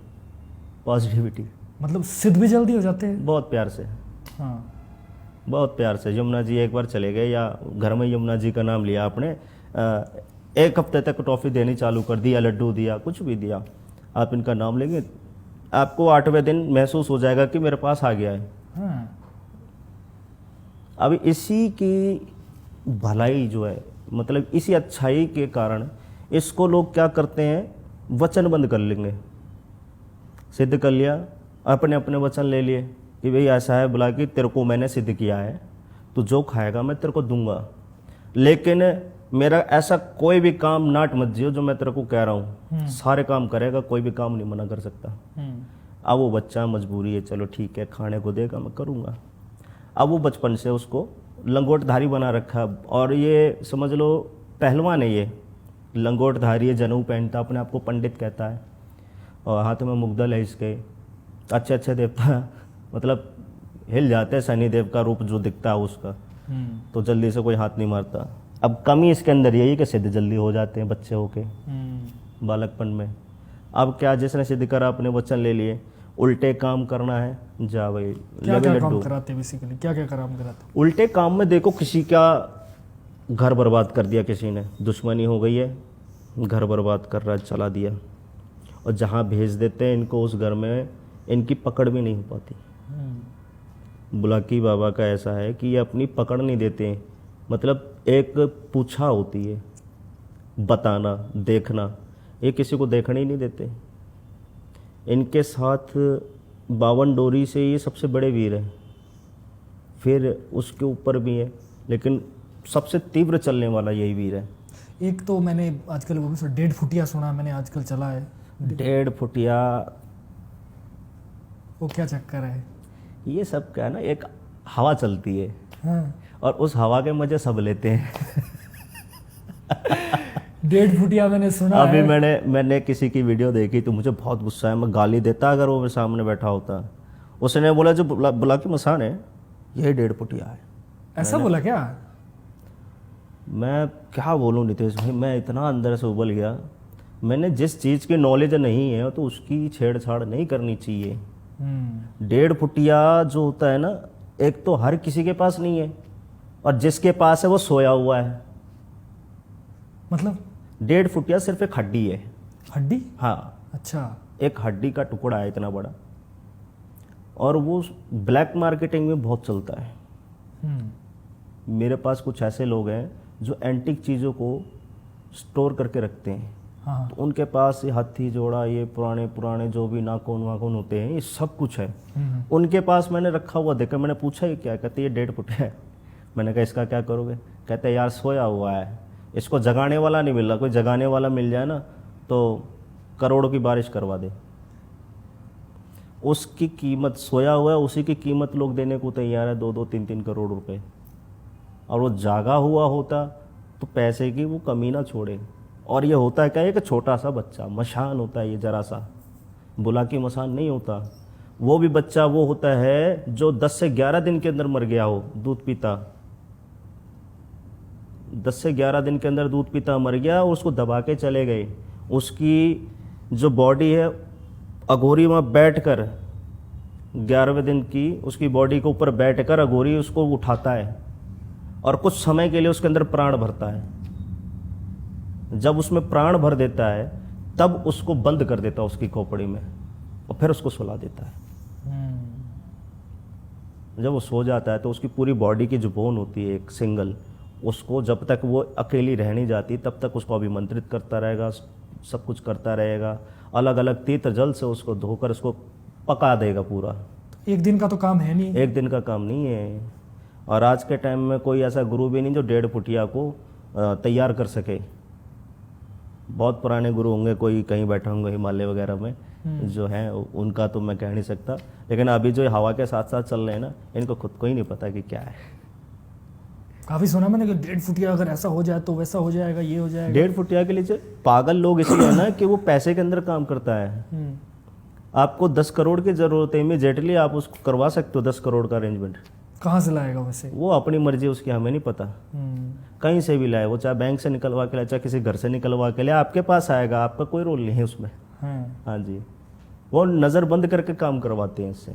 पॉजिटिविटी। मतलब सिद्ध भी जल्दी हो जाते हैं। बहुत प्यार से, हाँ। बहुत प्यार से। यमुना जी एक बार चले गए या घर में यमुना जी का नाम लिया आपने, 1 हफ्ते तक टॉफ़ी देनी चालू कर दी या लड्डू दिया, कुछ भी दिया, आप इनका नाम लेंगे, आपको 8वें दिन महसूस हो जाएगा कि मेरे पास आ गया है। हाँ। अब इसी की भलाई जो है, मतलब इसी अच्छाई के कारण इसको लोग क्या करते हैं, वचनबंद कर लेंगे। सिद्ध कर लिया, अपने अपने वचन ले लिए कि भाई ऐसा है बुला कि तेरे को मैंने सिद्ध किया है, तो जो खाएगा मैं तेरे को दूंगा, लेकिन मेरा ऐसा कोई भी काम नाट मत जियो जो मैं तेरे को कह रहा हूँ, सारे काम करेगा, कोई भी काम नहीं मना कर सकता। अब वो बच्चा मजबूरी है, चलो ठीक है खाने को देगा मैं करूँगा। अब वो बचपन से उसको लंगोटधारी बना रखा और ये समझ लो पहलवान है, ये लंगोटधारी है, जनेऊ पहनता, अपने आप को पंडित कहता है और हाथ में मुग्दल है इसके, अच्छे अच्छे देवता मतलब हिल जाते हैं, शनि देव का रूप जो दिखता है उसका, तो जल्दी से कोई हाथ नहीं मारता। अब कमी इसके अंदर यही कि सिद्ध जल्दी हो जाते हैं बच्चे होके बालकपन में। अब क्या, जिसने सिद्ध करा अपने वचन ले लिए, उल्टे काम करना है, जा भाई क्या क्या काम कराते हैं बेसिकली, क्या क्या काम कराते? उल्टे काम में देखो, किसी का घर बर्बाद कर दिया, किसी ने दुश्मनी हो गई है, घर बर्बाद कर रहा है, चला दिया, और जहाँ भेज देते हैं इनको उस घर में इनकी पकड़ भी नहीं हो पाती। बुलाकी बाबा का ऐसा है कि ये अपनी पकड़ नहीं देते हैं, मतलब एक पूछा होती है, बताना देखना, ये किसी को देखने ही नहीं देते। इनके साथ 52 डोरी से ये सबसे बड़े वीर हैं, फिर उसके ऊपर भी है, लेकिन सबसे तीव्र चलने वाला यही वीर है। एक तो मैंने आजकल वो भी 1.5 फुटिया सुना मैंने, आजकल चला है 1.5 फुटिया, वो क्या चक्कर है? ये सब क्या है ना, एक हवा चलती है हाँ। और उस हवा के मजे सब लेते हैं। 1.5 फुटिया मैंने सुना अभी है। मैंने किसी की वीडियो देखी तो मुझे बहुत गुस्सा है, मैं गाली देता अगर वो मेरे सामने बैठा होता। उसने बोला जो बुलाकी मसान है यही 1.5 फुटिया है। ऐसा बोला क्या? मैं क्या बोलूँ नितेश भाई, मैं इतना अंदर से उबल गया। मैंने जिस चीज़ की नॉलेज नहीं है तो उसकी छेड़छाड़ नहीं करनी चाहिए। 1.5 फुटिया जो होता है ना, एक तो हर किसी के पास नहीं है और जिसके पास है वो सोया हुआ है। मतलब 1.5 फुटिया सिर्फ एक हड्डी है। हड्डी? हाँ, अच्छा। एक हड्डी का टुकड़ा है इतना बड़ा, और वो ब्लैक मार्केटिंग में बहुत चलता है। मेरे पास कुछ ऐसे लोग हैं जो एंटीक चीज़ों को स्टोर करके रखते हैं। हाँ। तो उनके पास ये हाथी जोड़ा, ये पुराने पुराने जो भी नाखून वाखून होते हैं, ये सब कुछ है उनके पास। मैंने रखा हुआ देखा, मैंने पूछा ये क्या, कहते ये 1.5 फुटिया है। मैंने कहा इसका क्या करोगे? कहते यार सोया हुआ है, इसको जगाने वाला नहीं मिल रहा, कोई जगाने वाला मिल जाए ना तो करोड़ों की बारिश करवा दे। उसकी कीमत, सोया हुआ है उसी की कीमत लोग देने को तैयार है, 2-2, 3-3 करोड़ रुपए। और वो जागा हुआ होता तो पैसे की वो कमी ना छोड़े। और ये होता है क्या, एक छोटा सा बच्चा मशान होता है, ये जरा सा बुला की मशान नहीं होता। वो भी बच्चा वो होता है जो 10 से 11 दिन के अंदर मर गया हो, दूध पीता 10 से 11 दिन के अंदर दूध पीता मर गया और उसको दबा के चले गए। उसकी जो बॉडी है अघोरी में बैठ कर 11वें दिन की उसकी बॉडी के ऊपर बैठ कर अघोरी उसको उठाता है और कुछ समय के लिए उसके अंदर प्राण भरता है। जब उसमें प्राण भर देता है तब उसको बंद कर देता है उसकी खोपड़ी में और फिर उसको सुला देता है। जब वो सो जाता है तो उसकी पूरी बॉडी की जो बोन होती है एक सिंगल, उसको जब तक वो अकेली रह नहीं जाती तब तक उसको अभिमंत्रित करता रहेगा, सब कुछ करता रहेगा। अलग अलग तीर्थ जल से उसको धोकर उसको पका देगा पूरा। एक दिन का तो काम है नहीं। एक दिन का काम नहीं है। और आज के टाइम में कोई ऐसा गुरु भी नहीं जो 1.5 फुटिया को तैयार कर सके। बहुत पुराने गुरु होंगे, कोई कहीं बैठे होंगे हिमालय वगैरह में जो हैं, उनका तो मैं कह नहीं सकता। लेकिन अभी जो हवा के साथ साथ चल रहे हैं ना, इनको खुद को ही नहीं पता कि क्या है। काफी सुना मैंने कि 1.5 फुटिया अगर ऐसा हो जाए तो वैसा हो जाएगा, ये हो जाएगा। 1.5 फुटिया के लिए पागल लोग इसलिए है ना कि वो पैसे के अंदर काम करता है। आपको 10 करोड़ की जरूरत है, इमीडिएटली आप उसको करवा सकते हो 10 करोड़ का अरेंजमेंट। कहाँ से लाएगा वैसे? वो अपनी मर्जी, उसकी हमें नहीं पता। कहीं से भी लाए, वो चाहे बैंक से निकलवा के लाए, चाहे किसी घर से निकलवा के लाए, आपके पास आएगा, आपका कोई रोल नहीं है उसमें। हाँ जी, वो नज़र बंद करके काम करवाते हैं इससे।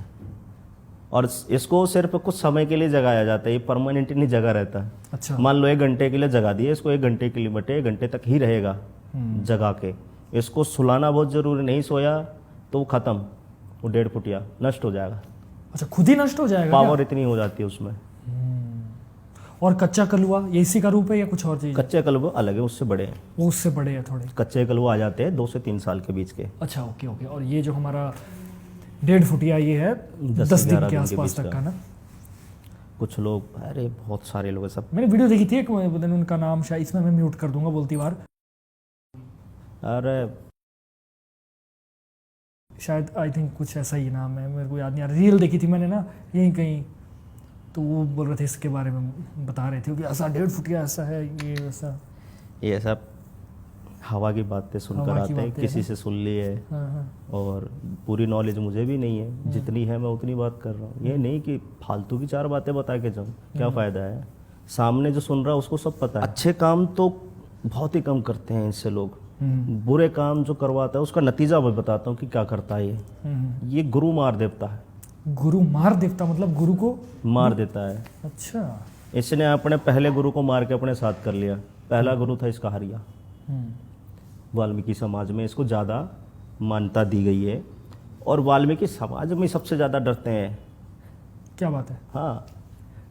और इसको सिर्फ कुछ समय के लिए जगाया जाता है, ये परमानेंट नहीं जगा रहता। अच्छा। मान लो 1 घंटे के लिए जगा दिए इसको, 1 घंटे के लिए बटे 1 घंटे तक ही रहेगा जगा के। इसको सुलाना बहुत जरूरी, नहीं सोया तो वो खत्म, वो 1.5 फुटिया नष्ट हो जाएगा। अच्छा, खुद ही नष्ट हो जाएगा? पावर इतनी हो जाती है उसमें। और कच्चा कलवा ये इसी का रूप है या कुछ और चीज? कच्चे कलवा अलग है, उससे बड़े हैं। वो उससे बड़े हैं थोड़े। कच्चे कलवा आ जाते हैं 2 से 3 साल के बीच के। अच्छा, ओके ओके। और ये जो हमारा 1.5 फुटिया ये है 10 दिन के आसपास तक का ना? कुछ लोग, अरे बहुत सारे लोग सब। मैंने वीडियो देखी थी एक, उनका नाम शायद, इसमें मैं म्यूट कर दूंगा बोलती बार, अरे शायद आई थिंक कुछ ऐसा ही नाम है, मेरे को याद नहीं आ रहा। रील देखी थी मैंने ना यहीं कहीं, तो वो बोल रहे थे इसके बारे में, बता रहे थे कि ऐसा 1.5 फुटिया ऐसा है, ये वैसा। ये सब हवा की बातें सुनकर आते हैं, किसी से सुन ली है। और पूरी नॉलेज मुझे भी नहीं है, जितनी है मैं उतनी बात कर रहा हूँ। ये नहीं कि फालतू की 4 बातें बता के जाऊँ, क्या फ़ायदा है। सामने जो सुन रहा है उसको सब पता है। अच्छे काम तो बहुत ही कम करते हैं इससे लोग, बुरे काम जो करवाता है उसका नतीजा मैं बताता हूँ कि क्या करता है ये गुरु मार देवता है। गुरु मार देवता मतलब गुरु को मार देता है। अच्छा। इसने अपने पहले गुरु को मार के अपने साथ कर लिया। पहला गुरु था इसका हरिया। वाल्मीकि समाज में इसको ज़्यादा मान्यता दी गई है और वाल्मीकि समाज में सबसे ज़्यादा डरते हैं। क्या बात है? हाँ,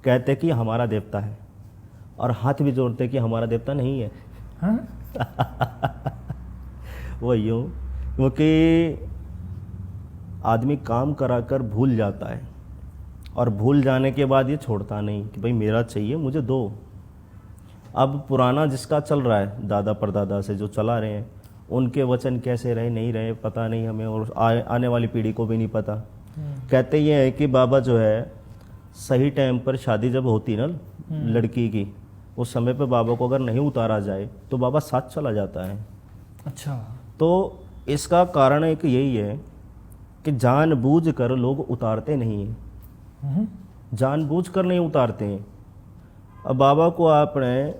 कहते कि हमारा देवता है और हाथ भी जोड़ते कि हमारा देवता नहीं है। हाँ? वो यूँ, क्योंकि आदमी काम कराकर भूल जाता है और भूल जाने के बाद ये छोड़ता नहीं कि भाई मेरा चाहिए, मुझे दो। अब पुराना जिसका चल रहा है, दादा परदादा से जो चला रहे हैं, उनके वचन कैसे रहे नहीं रहे पता नहीं हमें, और आने वाली पीढ़ी को भी नहीं पता। कहते ये है कि बाबा जो है सही टाइम पर शादी जब होती ना लड़की की, उस समय पे बाबा को अगर नहीं उतारा जाए तो बाबा साथ चला जाता है। अच्छा। तो इसका कारण एक यही है कि जानबूझकर लोग उतारते नहीं हैं, जानबूझकर नहीं उतारते हैं। अब बाबा को आपने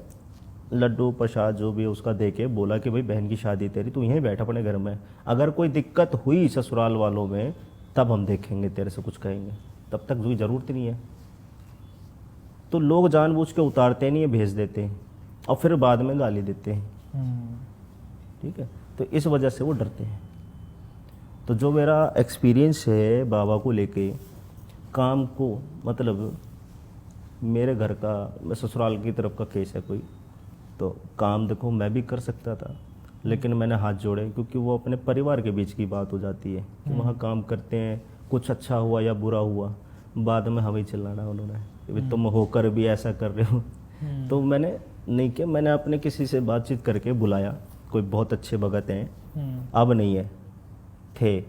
लड्डू प्रसाद जो भी उसका दे के बोला कि भाई बहन की शादी तेरी, तू यहीं बैठ अपने घर में, अगर कोई दिक्कत हुई ससुराल वालों में तब हम देखेंगे, तेरे से कुछ कहेंगे, तब तक कोई ज़रूरत नहीं है। तो लोग जानबूझ के उतारते नहीं है, भेज देते हैं और फिर बाद में गाली देते हैं। ठीक है, तो इस वजह से वो डरते हैं। तो जो मेरा एक्सपीरियंस है बाबा को लेके काम को, मतलब मेरे घर का, मैं ससुराल की तरफ का केस है कोई, तो काम देखो मैं भी कर सकता था लेकिन मैंने हाथ जोड़े, क्योंकि वो अपने परिवार के बीच की बात हो जाती है कि वहाँ काम करते हैं, कुछ अच्छा हुआ या बुरा हुआ बाद में हमें चिल्लाना उन्होंने कि तुम होकर भी ऐसा कर रहे हो। तो मैंने नहीं किया, मैंने अपने किसी से बातचीत करके बुलाया, कोई बहुत अच्छे भगत हैं, अब नहीं है, थे,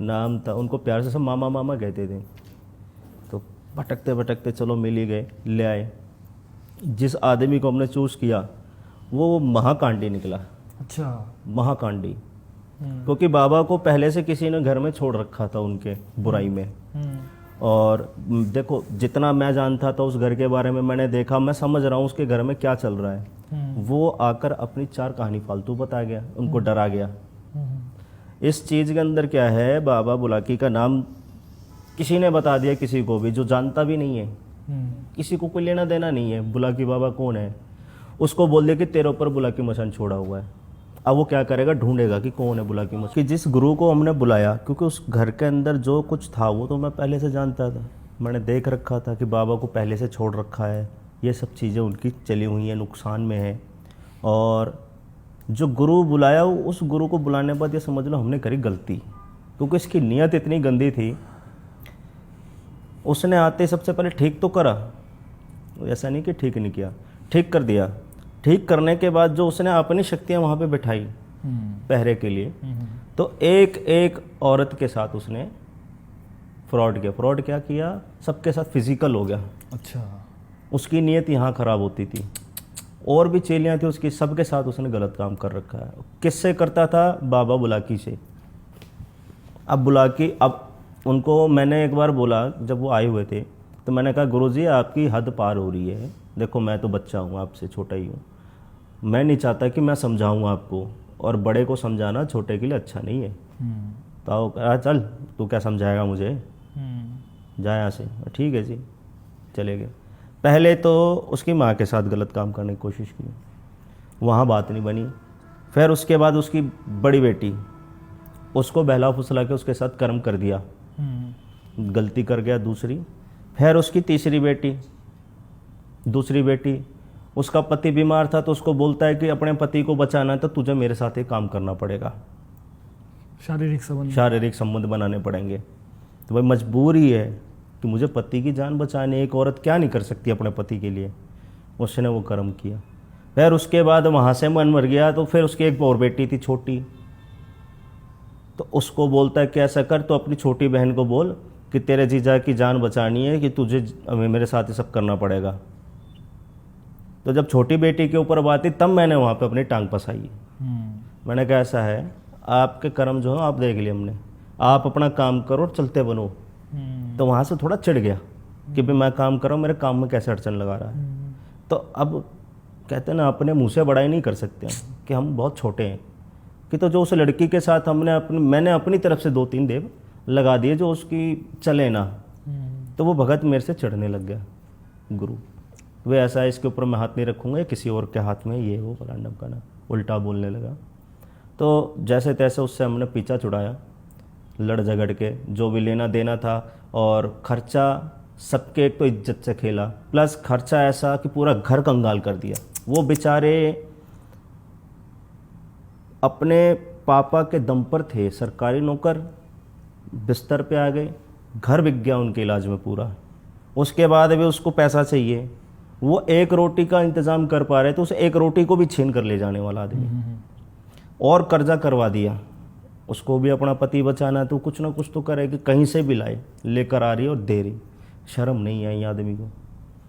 नाम था उनको, प्यार से सब मामा मामा कहते थे। तो भटकते भटकते चलो मिल ही गए, ले आए। जिस आदमी को हमने चूज़ किया वो महाकांडी निकला। अच्छा। महाकांडी, क्योंकि बाबा को पहले से किसी ने घर में छोड़ रखा था उनके बुराई में। और देखो जितना मैं जानता था उस घर के बारे में, मैंने देखा, मैं समझ रहा हूँ उसके घर में क्या चल रहा है। वो आकर अपनी 4 कहानी फालतू बता गया, उनको डरा गया। इस चीज़ के अंदर क्या है, बाबा बुलाकी का नाम किसी ने बता दिया, किसी को भी जो जानता भी नहीं है, किसी को कोई लेना देना नहीं है बुलाकी बाबा कौन है, उसको बोल दिया कि तेरे ऊपर बुलाकी मचान छोड़ा हुआ है। अब वो क्या करेगा, ढूंढेगा कि कौन है बुलाकी मचान। कि जिस गुरु को हमने बुलाया, क्योंकि उस घर के अंदर जो कुछ था वो तो मैं पहले से जानता था, मैंने देख रखा था कि बाबा को पहले से छोड़ रखा है, ये सब चीज़ें उनकी चली हुई हैं, नुकसान में है। और जो गुरु बुलाया, उस गुरु को बुलाने के बाद ये समझ लो हमने करी गलती, क्योंकि इसकी नीयत इतनी गंदी थी। उसने आते सबसे पहले ठीक तो करा, ऐसा नहीं कि ठीक नहीं किया, ठीक कर दिया। ठीक करने के बाद जो उसने अपनी शक्तियाँ वहाँ पे बिठाई पहरे के लिए, तो एक एक औरत के साथ उसने फ्रॉड किया। फ्रॉड क्या किया, सबके साथ फिजिकल हो गया। अच्छा। उसकी नीयत यहाँ ख़राब होती थी, और भी चेलियाँ थी उसकी, सबके साथ उसने गलत काम कर रखा है। किससे करता था, बाबा बुलाकी से। अब बुलाकी, अब उनको मैंने एक बार बोला, जब वो आए हुए थे, तो मैंने कहा गुरुजी आपकी हद पार हो रही है, देखो मैं तो बच्चा हूँ, आपसे छोटा ही हूँ, मैं नहीं चाहता कि मैं समझाऊँ आपको, और बड़े को समझाना छोटे के लिए अच्छा नहीं है। तो कहा चल तू क्या समझाएगा मुझे, जा यहाँ से। ठीक है जी, चले गए। पहले तो उसकी माँ के साथ गलत काम करने की कोशिश की, वहाँ बात नहीं बनी। फिर उसके बाद उसकी बड़ी बेटी, उसको बहला फुसला के उसके साथ कर्म कर दिया, गलती कर गया दूसरी। फिर उसकी तीसरी बेटी, दूसरी बेटी, उसका पति बीमार था तो उसको बोलता है कि अपने पति को बचाना है तो तुझे मेरे साथ ही काम करना पड़ेगा, शारीरिक संबंध बनाने पड़ेंगे। तो भाई मजबूरी है कि मुझे पति की जान बचानी, एक औरत क्या नहीं कर सकती अपने पति के लिए। उसने वो कर्म किया। फिर उसके बाद वहाँ से मन मर गया, तो फिर उसकी एक और बेटी थी छोटी, तो उसको बोलता है कि ऐसा कर, तो अपनी छोटी बहन को बोल कि तेरे जीजा की जान बचानी है, कि तुझे मेरे साथ ही सब करना पड़ेगा। तो जब छोटी बेटी के ऊपर बात थी, तब मैंने वहाँ पे अपनी टांग फंसाई। मैंने कहा ऐसा है, आपके कर्म जो है आप देख लिए हमने, आप अपना काम करो और चलते बनो। तो वहाँ से थोड़ा चिढ़ गया कि भाई मैं काम कर रहा हूँ, मेरे काम में कैसे अड़चन लगा रहा है। तो अब कहते हैं ना, अपने मुँह से बड़ाई नहीं कर सकते हम कि हम बहुत छोटे हैं। कि तो जो उस लड़की के साथ मैंने अपनी तरफ से 2-3 देव लगा दिए जो उसकी चले ना, तो वो भगत मेरे से चिढ़ने लग गया। गुरु वे ऐसा है, इसके ऊपर मैं हाथ नहीं रखूँगा, किसी और के हाथ में, ये वो फलाना ढमकाना, उल्टा बोलने लगा। तो जैसे तैसे उससे हमने पीछा छुड़ाया, लड़ झगड़ के जो भी लेना देना था, और खर्चा सबके एक तो इज्जत से खेला, प्लस खर्चा ऐसा कि पूरा घर कंगाल कर दिया। वो बेचारे अपने पापा के दम पर थे, सरकारी नौकर, बिस्तर पे आ गए, घर बिक गया उनके इलाज में पूरा। उसके बाद भी उसको पैसा चाहिए, वो एक रोटी का इंतज़ाम कर पा रहे थे, उसे एक रोटी को भी छीन कर ले जाने वाला आदमी। और कर्जा करवा दिया, उसको भी अपना पति बचाना, तो कुछ ना कुछ तो करे कि कहीं से भी लाए, लेकर आ रही और दे रही। शर्म नहीं आई आदमी को।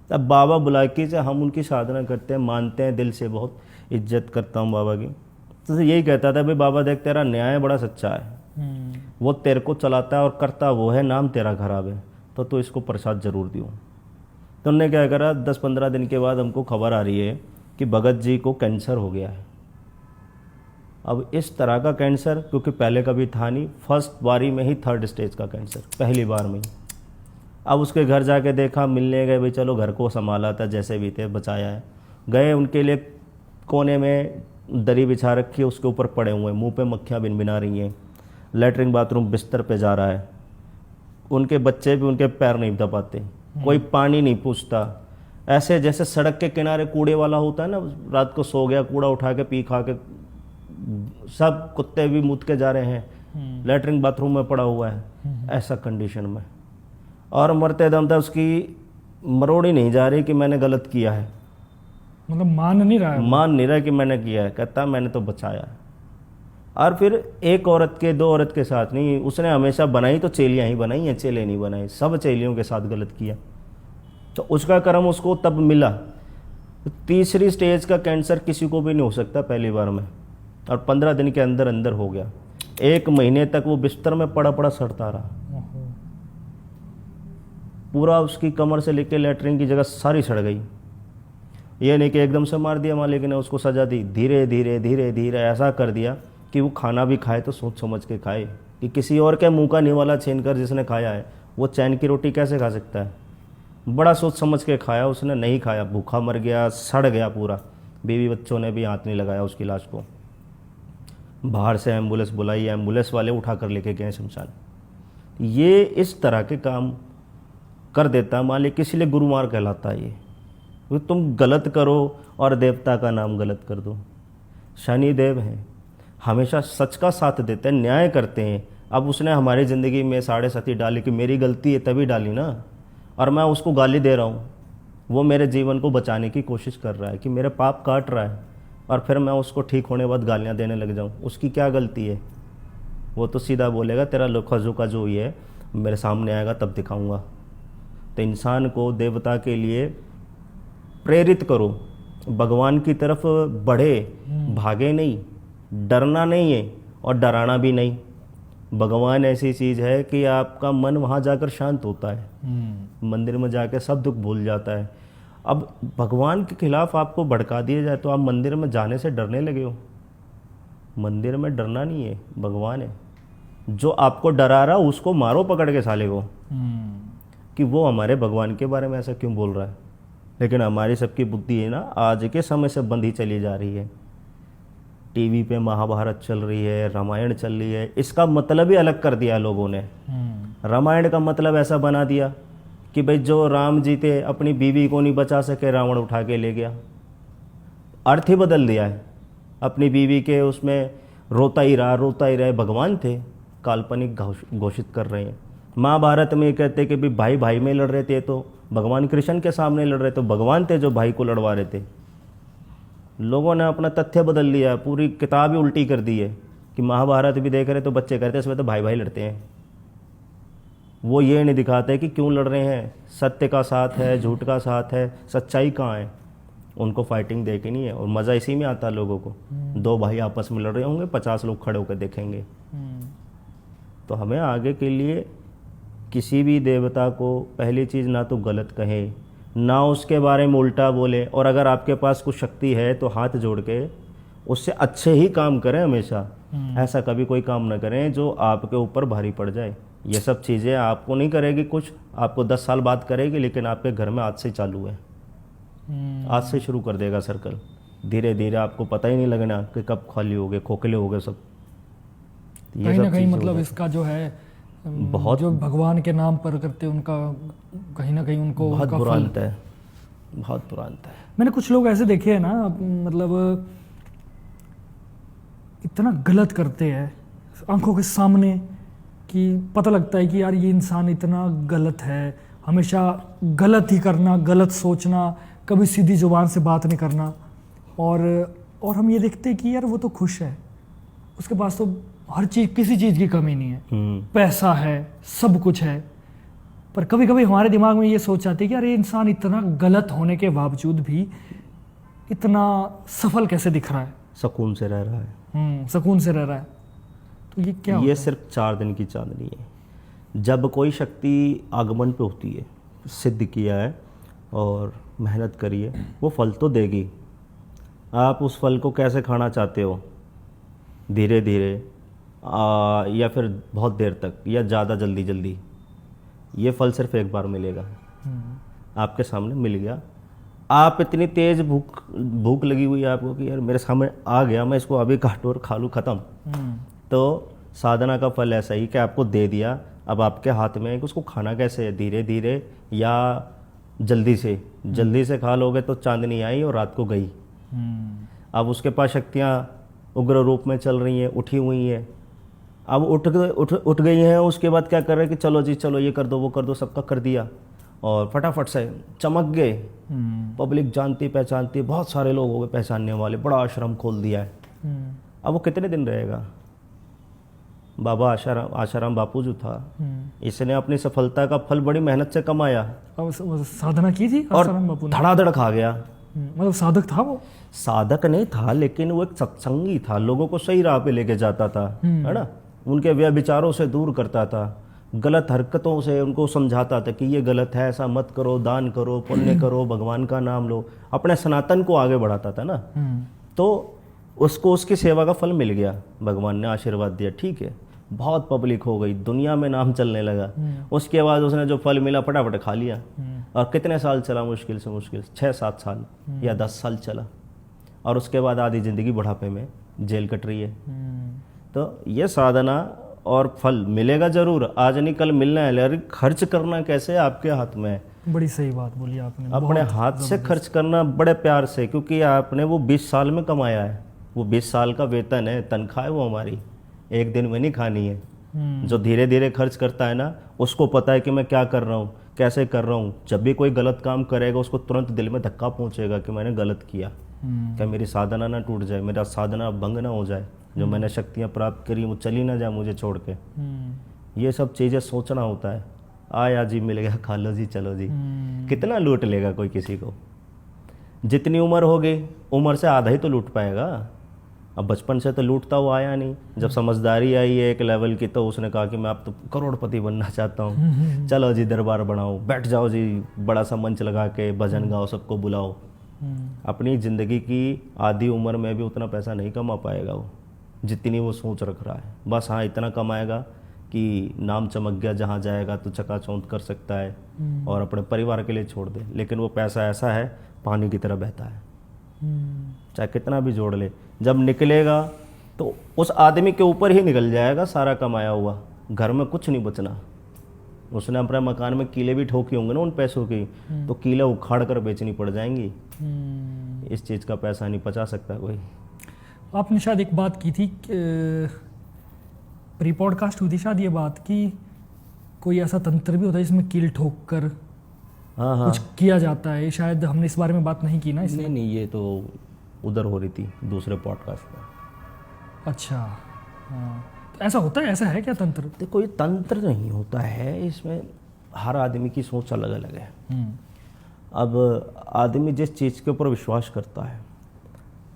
अब बाबा बुलाकी से हम उनकी साधना करते हैं, मानते हैं दिल से, बहुत इज्जत करता हूँ बाबा की। तो यही कहता था भाई बाबा देख तेरा न्याय बड़ा सच्चा है, वो तेरे को चलाता है और करता वो है, नाम तेरा खराब है, तो तू इसको प्रसाद जरूर दियो। तो उन्होंने क्या करा, 10-15 दिन के बाद हमको खबर आ रही है कि भगत जी को कैंसर हो गया है। अब इस तरह का कैंसर, क्योंकि पहले कभी था नहीं, फर्स्ट बारी में ही 3rd स्टेज का कैंसर, पहली बार में ही। अब उसके घर जाके देखा, मिलने गए, भाई चलो घर को संभाला था, जैसे भी थे बचाया है। गए, उनके लिए कोने में दरी बिछा रखी है, उसके ऊपर पड़े हुए हैं, मुंह पे मक्खियाँ भिनभिना रही हैं, लेटरिन बाथरूम बिस्तर पे जा रहा है। उनके बच्चे भी उनके पैर नहीं दबाते, कोई पानी नहीं पूछता, ऐसे जैसे सड़क के किनारे कूड़े वाला होता है ना, रात को सो गया, कूड़ा उठा के पी खा के, सब कुत्ते भी मुत के जा रहे हैं, लेटरिन बाथरूम में पड़ा हुआ है, ऐसा कंडीशन में। और मरते दम तक उसकी मरोड़ ही नहीं जा रही कि मैंने गलत किया है, मतलब मान नहीं रहा है वो। मान नहीं रहा कि मैंने किया है, कहता मैंने तो बचाया है। और फिर एक औरत के, दो औरत के साथ नहीं, उसने हमेशा बनाई तो चेलियां ही बनाई हैं, चेले नहीं बनाए, सब चेलियों के साथ गलत किया, तो उसका कर्म उसको तब मिला। तीसरी स्टेज का कैंसर किसी को भी नहीं हो सकता पहली बार में, और 15 दिन के अंदर अंदर हो गया। 1 महीने तक वो बिस्तर में पड़ा पड़ा सड़ता रहा, ओहो। पूरा उसकी कमर से लेकर लेटरिन की जगह सारी सड़ गई। ये नहीं कि एकदम से मार दिया मालिक ने, उसको सजा दी, धीरे धीरे धीरे धीरे ऐसा कर दिया कि वो खाना भी खाए तो सोच समझ के खाए, कि किसी और के मुंह का निवाला छीन कर जिसने खाया है वो चैन की रोटी कैसे खा सकता है। बड़ा सोच समझ के खाया उसने, नहीं खाया, भूखा मर गया, सड़ गया पूरा। बीवी बच्चों ने भी हाथ नहीं लगाया उसकी लाश को। बाहर से एम्बुलेंस बुलाई, एम्बुलेंस वाले उठा कर लेके गए शमशान। ये इस तरह के काम कर देता है मालिक, इसलिए गुरुमार कहलाता है ये। वो तुम गलत करो और देवता का नाम गलत कर दो। शनि देव हैं, हमेशा सच का साथ देते हैं, न्याय करते हैं। अब उसने हमारी ज़िंदगी में 7.5 डाली कि मेरी गलती है तभी डाली ना, और मैं उसको गाली दे रहा हूँ। वो मेरे जीवन को बचाने की कोशिश कर रहा है कि मेरे पाप काट रहा है, और फिर मैं उसको ठीक होने के बाद गालियाँ देने लग जाऊँ। उसकी क्या गलती है? वो तो सीधा बोलेगा तेरा लोखा झोंका जो ही है मेरे सामने आएगा तब दिखाऊंगा। तो इंसान को देवता के लिए प्रेरित करो, भगवान की तरफ बढ़े, भागे नहीं, डरना नहीं है और डराना भी नहीं। भगवान ऐसी चीज़ है कि आपका मन वहाँ जाकर शांत होता है, मंदिर में जाकर सब दुख भूल जाता है। अब भगवान के खिलाफ आपको भड़का दिया जाए तो आप मंदिर में जाने से डरने लगे हो। मंदिर में डरना नहीं है, भगवान है जो आपको डरा रहा, उसको मारो पकड़ के साले को, कि वो हमारे भगवान के बारे में ऐसा क्यों बोल रहा है। लेकिन हमारी सबकी बुद्धि है ना, आज के समय से बंधी चली जा रही है। टीवी पे महाभारत चल रही है, रामायण चल रही है, इसका मतलब ही अलग कर दिया लोगों ने। रामायण का मतलब ऐसा बना दिया कि भाई जो राम जी थे अपनी बीवी को नहीं बचा सके, रावण उठा के ले गया। अर्थ ही बदल दिया है। अपनी बीवी के उसमें रोता ही रहा, भगवान थे, काल्पनिक घोषित कर रहे हैं। महाभारत में ये कहते कि भाई भाई में लड़ रहे थे तो भगवान कृष्ण के सामने लड़ रहे, तो भगवान थे जो भाई को लड़वा रहे थे। लोगों ने अपना तथ्य बदल लिया, पूरी किताब ही उल्टी कर दी है कि महाभारत भी देख रहे तो बच्चे कहते हैं इसमें तो भाई भाई लड़ते हैं। वो ये नहीं दिखाते कि क्यों लड़ रहे हैं, सत्य का साथ है, झूठ का साथ है, सच्चाई कहाँ है। उनको फाइटिंग देखे नहीं है, और मज़ा इसी में आता है लोगों को। 2 भाई आपस में लड़ रहे होंगे, 50 लोग खड़े होकर देखेंगे। तो हमें आगे के लिए किसी भी देवता को पहली चीज़ ना तो गलत कहे, ना उसके बारे में उल्टा बोले, और अगर आपके पास कुछ शक्ति है तो हाथ जोड़ के उससे अच्छे ही काम करें हमेशा। ऐसा कभी कोई काम ना करें जो आपके ऊपर भारी पड़ जाए। ये सब चीज़ें आपको नहीं करेगी कुछ, आपको 10 साल बाद करेगी, लेकिन आपके घर में आज से चालू है। आज से शुरू कर देगा सर्कल, धीरे धीरे आपको पता ही नहीं लगना कि कब खाली हो गए, खोखले हो गए सब। कहीं ना कहीं मतलब इसका जो है बहुत जो भगवान के नाम पर करते उनका कहीं ना कहीं उनको बहुत उनका बुरा फल। अंत है, बहुत बुरा अंत है। मैंने कुछ लोग ऐसे देखे हैं ना, मतलब इतना गलत करते हैं आंखों के सामने कि पता लगता है कि यार ये इंसान इतना गलत है, हमेशा गलत ही करना, गलत सोचना, कभी सीधी जुबान से बात नहीं करना। और हम ये देखते हैं कि यार वो तो खुश है, उसके पास तो हर चीज़, किसी चीज़ की कमी नहीं है, पैसा है, सब कुछ है। पर कभी कभी हमारे दिमाग में ये सोच आती है कि यार ये इंसान इतना गलत होने के बावजूद भी इतना सफल कैसे दिख रहा है, सुकून से रह रहा है। सुकून से रह रहा है। तो ये क्या ये सिर्फ 4 दिन की चांदनी है। जब कोई शक्ति आगमन पे होती है, सिद्ध किया है और मेहनत करिए, वो फल तो देगी। आप उस फल को कैसे खाना चाहते हो, धीरे धीरे या फिर बहुत देर तक, या ज़्यादा जल्दी जल्दी, ये फल सिर्फ एक बार मिलेगा। आपके सामने मिल गया, आप इतनी तेज़ भूख लगी हुई है आपको कि यार मेरे सामने आ गया, मैं इसको अभी काटूँ और खा लूँ, ख़त्म। तो साधना का फल ऐसा ही कि आपको दे दिया, अब आपके हाथ में है कि उसको खाना कैसे है, धीरे धीरे या जल्दी से। जल्दी से खा लोगे तो चांदनी आई और रात को गई। अब उसके पास शक्तियाँ उग्र रूप में चल रही हैं, उठी हुई हैं, अब उठ गई हैं, उसके बाद क्या कर रहे हैं कि चलो जी चलो ये कर दो वो कर दो, सबका कर दिया और फटाफट से चमक गए। पब्लिक जानती पहचानती, बहुत सारे लोग हो गए पहचानने वाले, बड़ा आश्रम खोल दिया है। अब वो कितने दिन रहेगा? बाबा आशाराम बापू जो था, इसने अपनी सफलता का फल बड़ी मेहनत से कमाया अब वो साधना की थी और आसाराम बापू ने? धड़ाधड़ खा गया। मतलब साधक था वो? साधक नहीं था, लेकिन वो एक सत्संगी था, लोगों को सही राह पे लेके जाता था, है ना। उनके व्यभिचारों से दूर करता था, गलत हरकतों से उनको समझाता था कि ये गलत है, ऐसा मत करो, दान करो, पुण्य करो, भगवान का नाम लो, अपने सनातन को आगे बढ़ाता था ना। तो उसको उसकी सेवा का फल मिल गया, भगवान ने आशीर्वाद दिया, ठीक है। बहुत पब्लिक हो गई, दुनिया में नाम चलने लगा। उसके बाद उसने जो फल मिला फटाफट खा लिया। और कितने साल चला? मुश्किल से मुश्किल 6-7 साल या 10 साल चला। और उसके बाद आधी ज़िंदगी बुढ़ापे में जेल कट रही है। तो ये साधना और फल मिलेगा ज़रूर, आज नहीं कल मिलना है, लेकिन खर्च करना कैसे आपके हाथ में है। बड़ी सही बात बोली आपने। अपने हाथ से खर्च करना बड़े प्यार से, क्योंकि आपने वो 20 साल में कमाया है, वो 20 साल का वेतन है, तनख्वाह है वो हमारी, एक दिन में नहीं खानी है। जो धीरे धीरे खर्च करता है ना, उसको पता है कि मैं क्या कर रहा हूँ, कैसे कर रहा हूँ। जब भी कोई गलत काम करेगा उसको तुरंत दिल में धक्का पहुँचेगा कि मैंने गलत किया, क्या मेरी साधना ना टूट जाए, मेरा साधना भंग ना हो जाए, जो मैंने शक्तियाँ प्राप्त करी वो चली ना जाए मुझे छोड़ के। ये सब चीज़ें सोचना होता है। आया जी मिल गया, खा लो जी, चलो जी। कितना लूट लेगा कोई किसी को? जितनी उम्र होगी उम्र से आधा ही तो लूट पाएगा। अब बचपन से तो लूटता हुआ आया नहीं, जब समझदारी आई है एक लेवल की तो उसने कहा कि मैं अब तो करोड़पति बनना चाहता हूँ, चलो जी दरबार बनाओ, बैठ जाओ जी, बड़ा सा मंच लगा के भजन गाओ, सबको बुलाओ। अपनी ज़िंदगी की आधी उम्र में भी उतना पैसा नहीं कमा पाएगा वो, जितनी वो सोच रख रहा है। बस हाँ इतना कमाएगा कि नाम चमक गया, जहाँ जाएगा तो चकाचौंध कर सकता है और अपने परिवार के लिए छोड़ दे। लेकिन वो पैसा ऐसा है, पानी की तरह बहता है, चाहे कितना भी जोड़ ले, जब निकलेगा तो उस आदमी के ऊपर ही निकल जाएगा सारा कमाया हुआ, घर में कुछ नहीं बचना। उसने अपने मकान में कीले भी ठोकी होंगे ना उन पैसों की, तो कीले उखाड़ कर बेचनी पड़ जाएंगी। इस चीज़ का पैसा नहीं बचा सकता कोई। आपने शायद एक बात की थी, प्री पॉडकास्ट हुई थी शायद ये बात कि कोई ऐसा तंत्र भी होता है जिसमें कील ठोक कर हाँ कुछ किया जाता है। शायद हमने इस बारे में बात नहीं की ना इसमें? नहीं, ये तो उधर हो रही थी दूसरे पॉडकास्ट में। अच्छा हाँ, तो ऐसा होता है, ऐसा है क्या तंत्र? देखो ये तंत्र नहीं होता है, इसमें हर आदमी की सोच अलग अलग है। अब आदमी जिस चीज़ के ऊपर विश्वास करता है,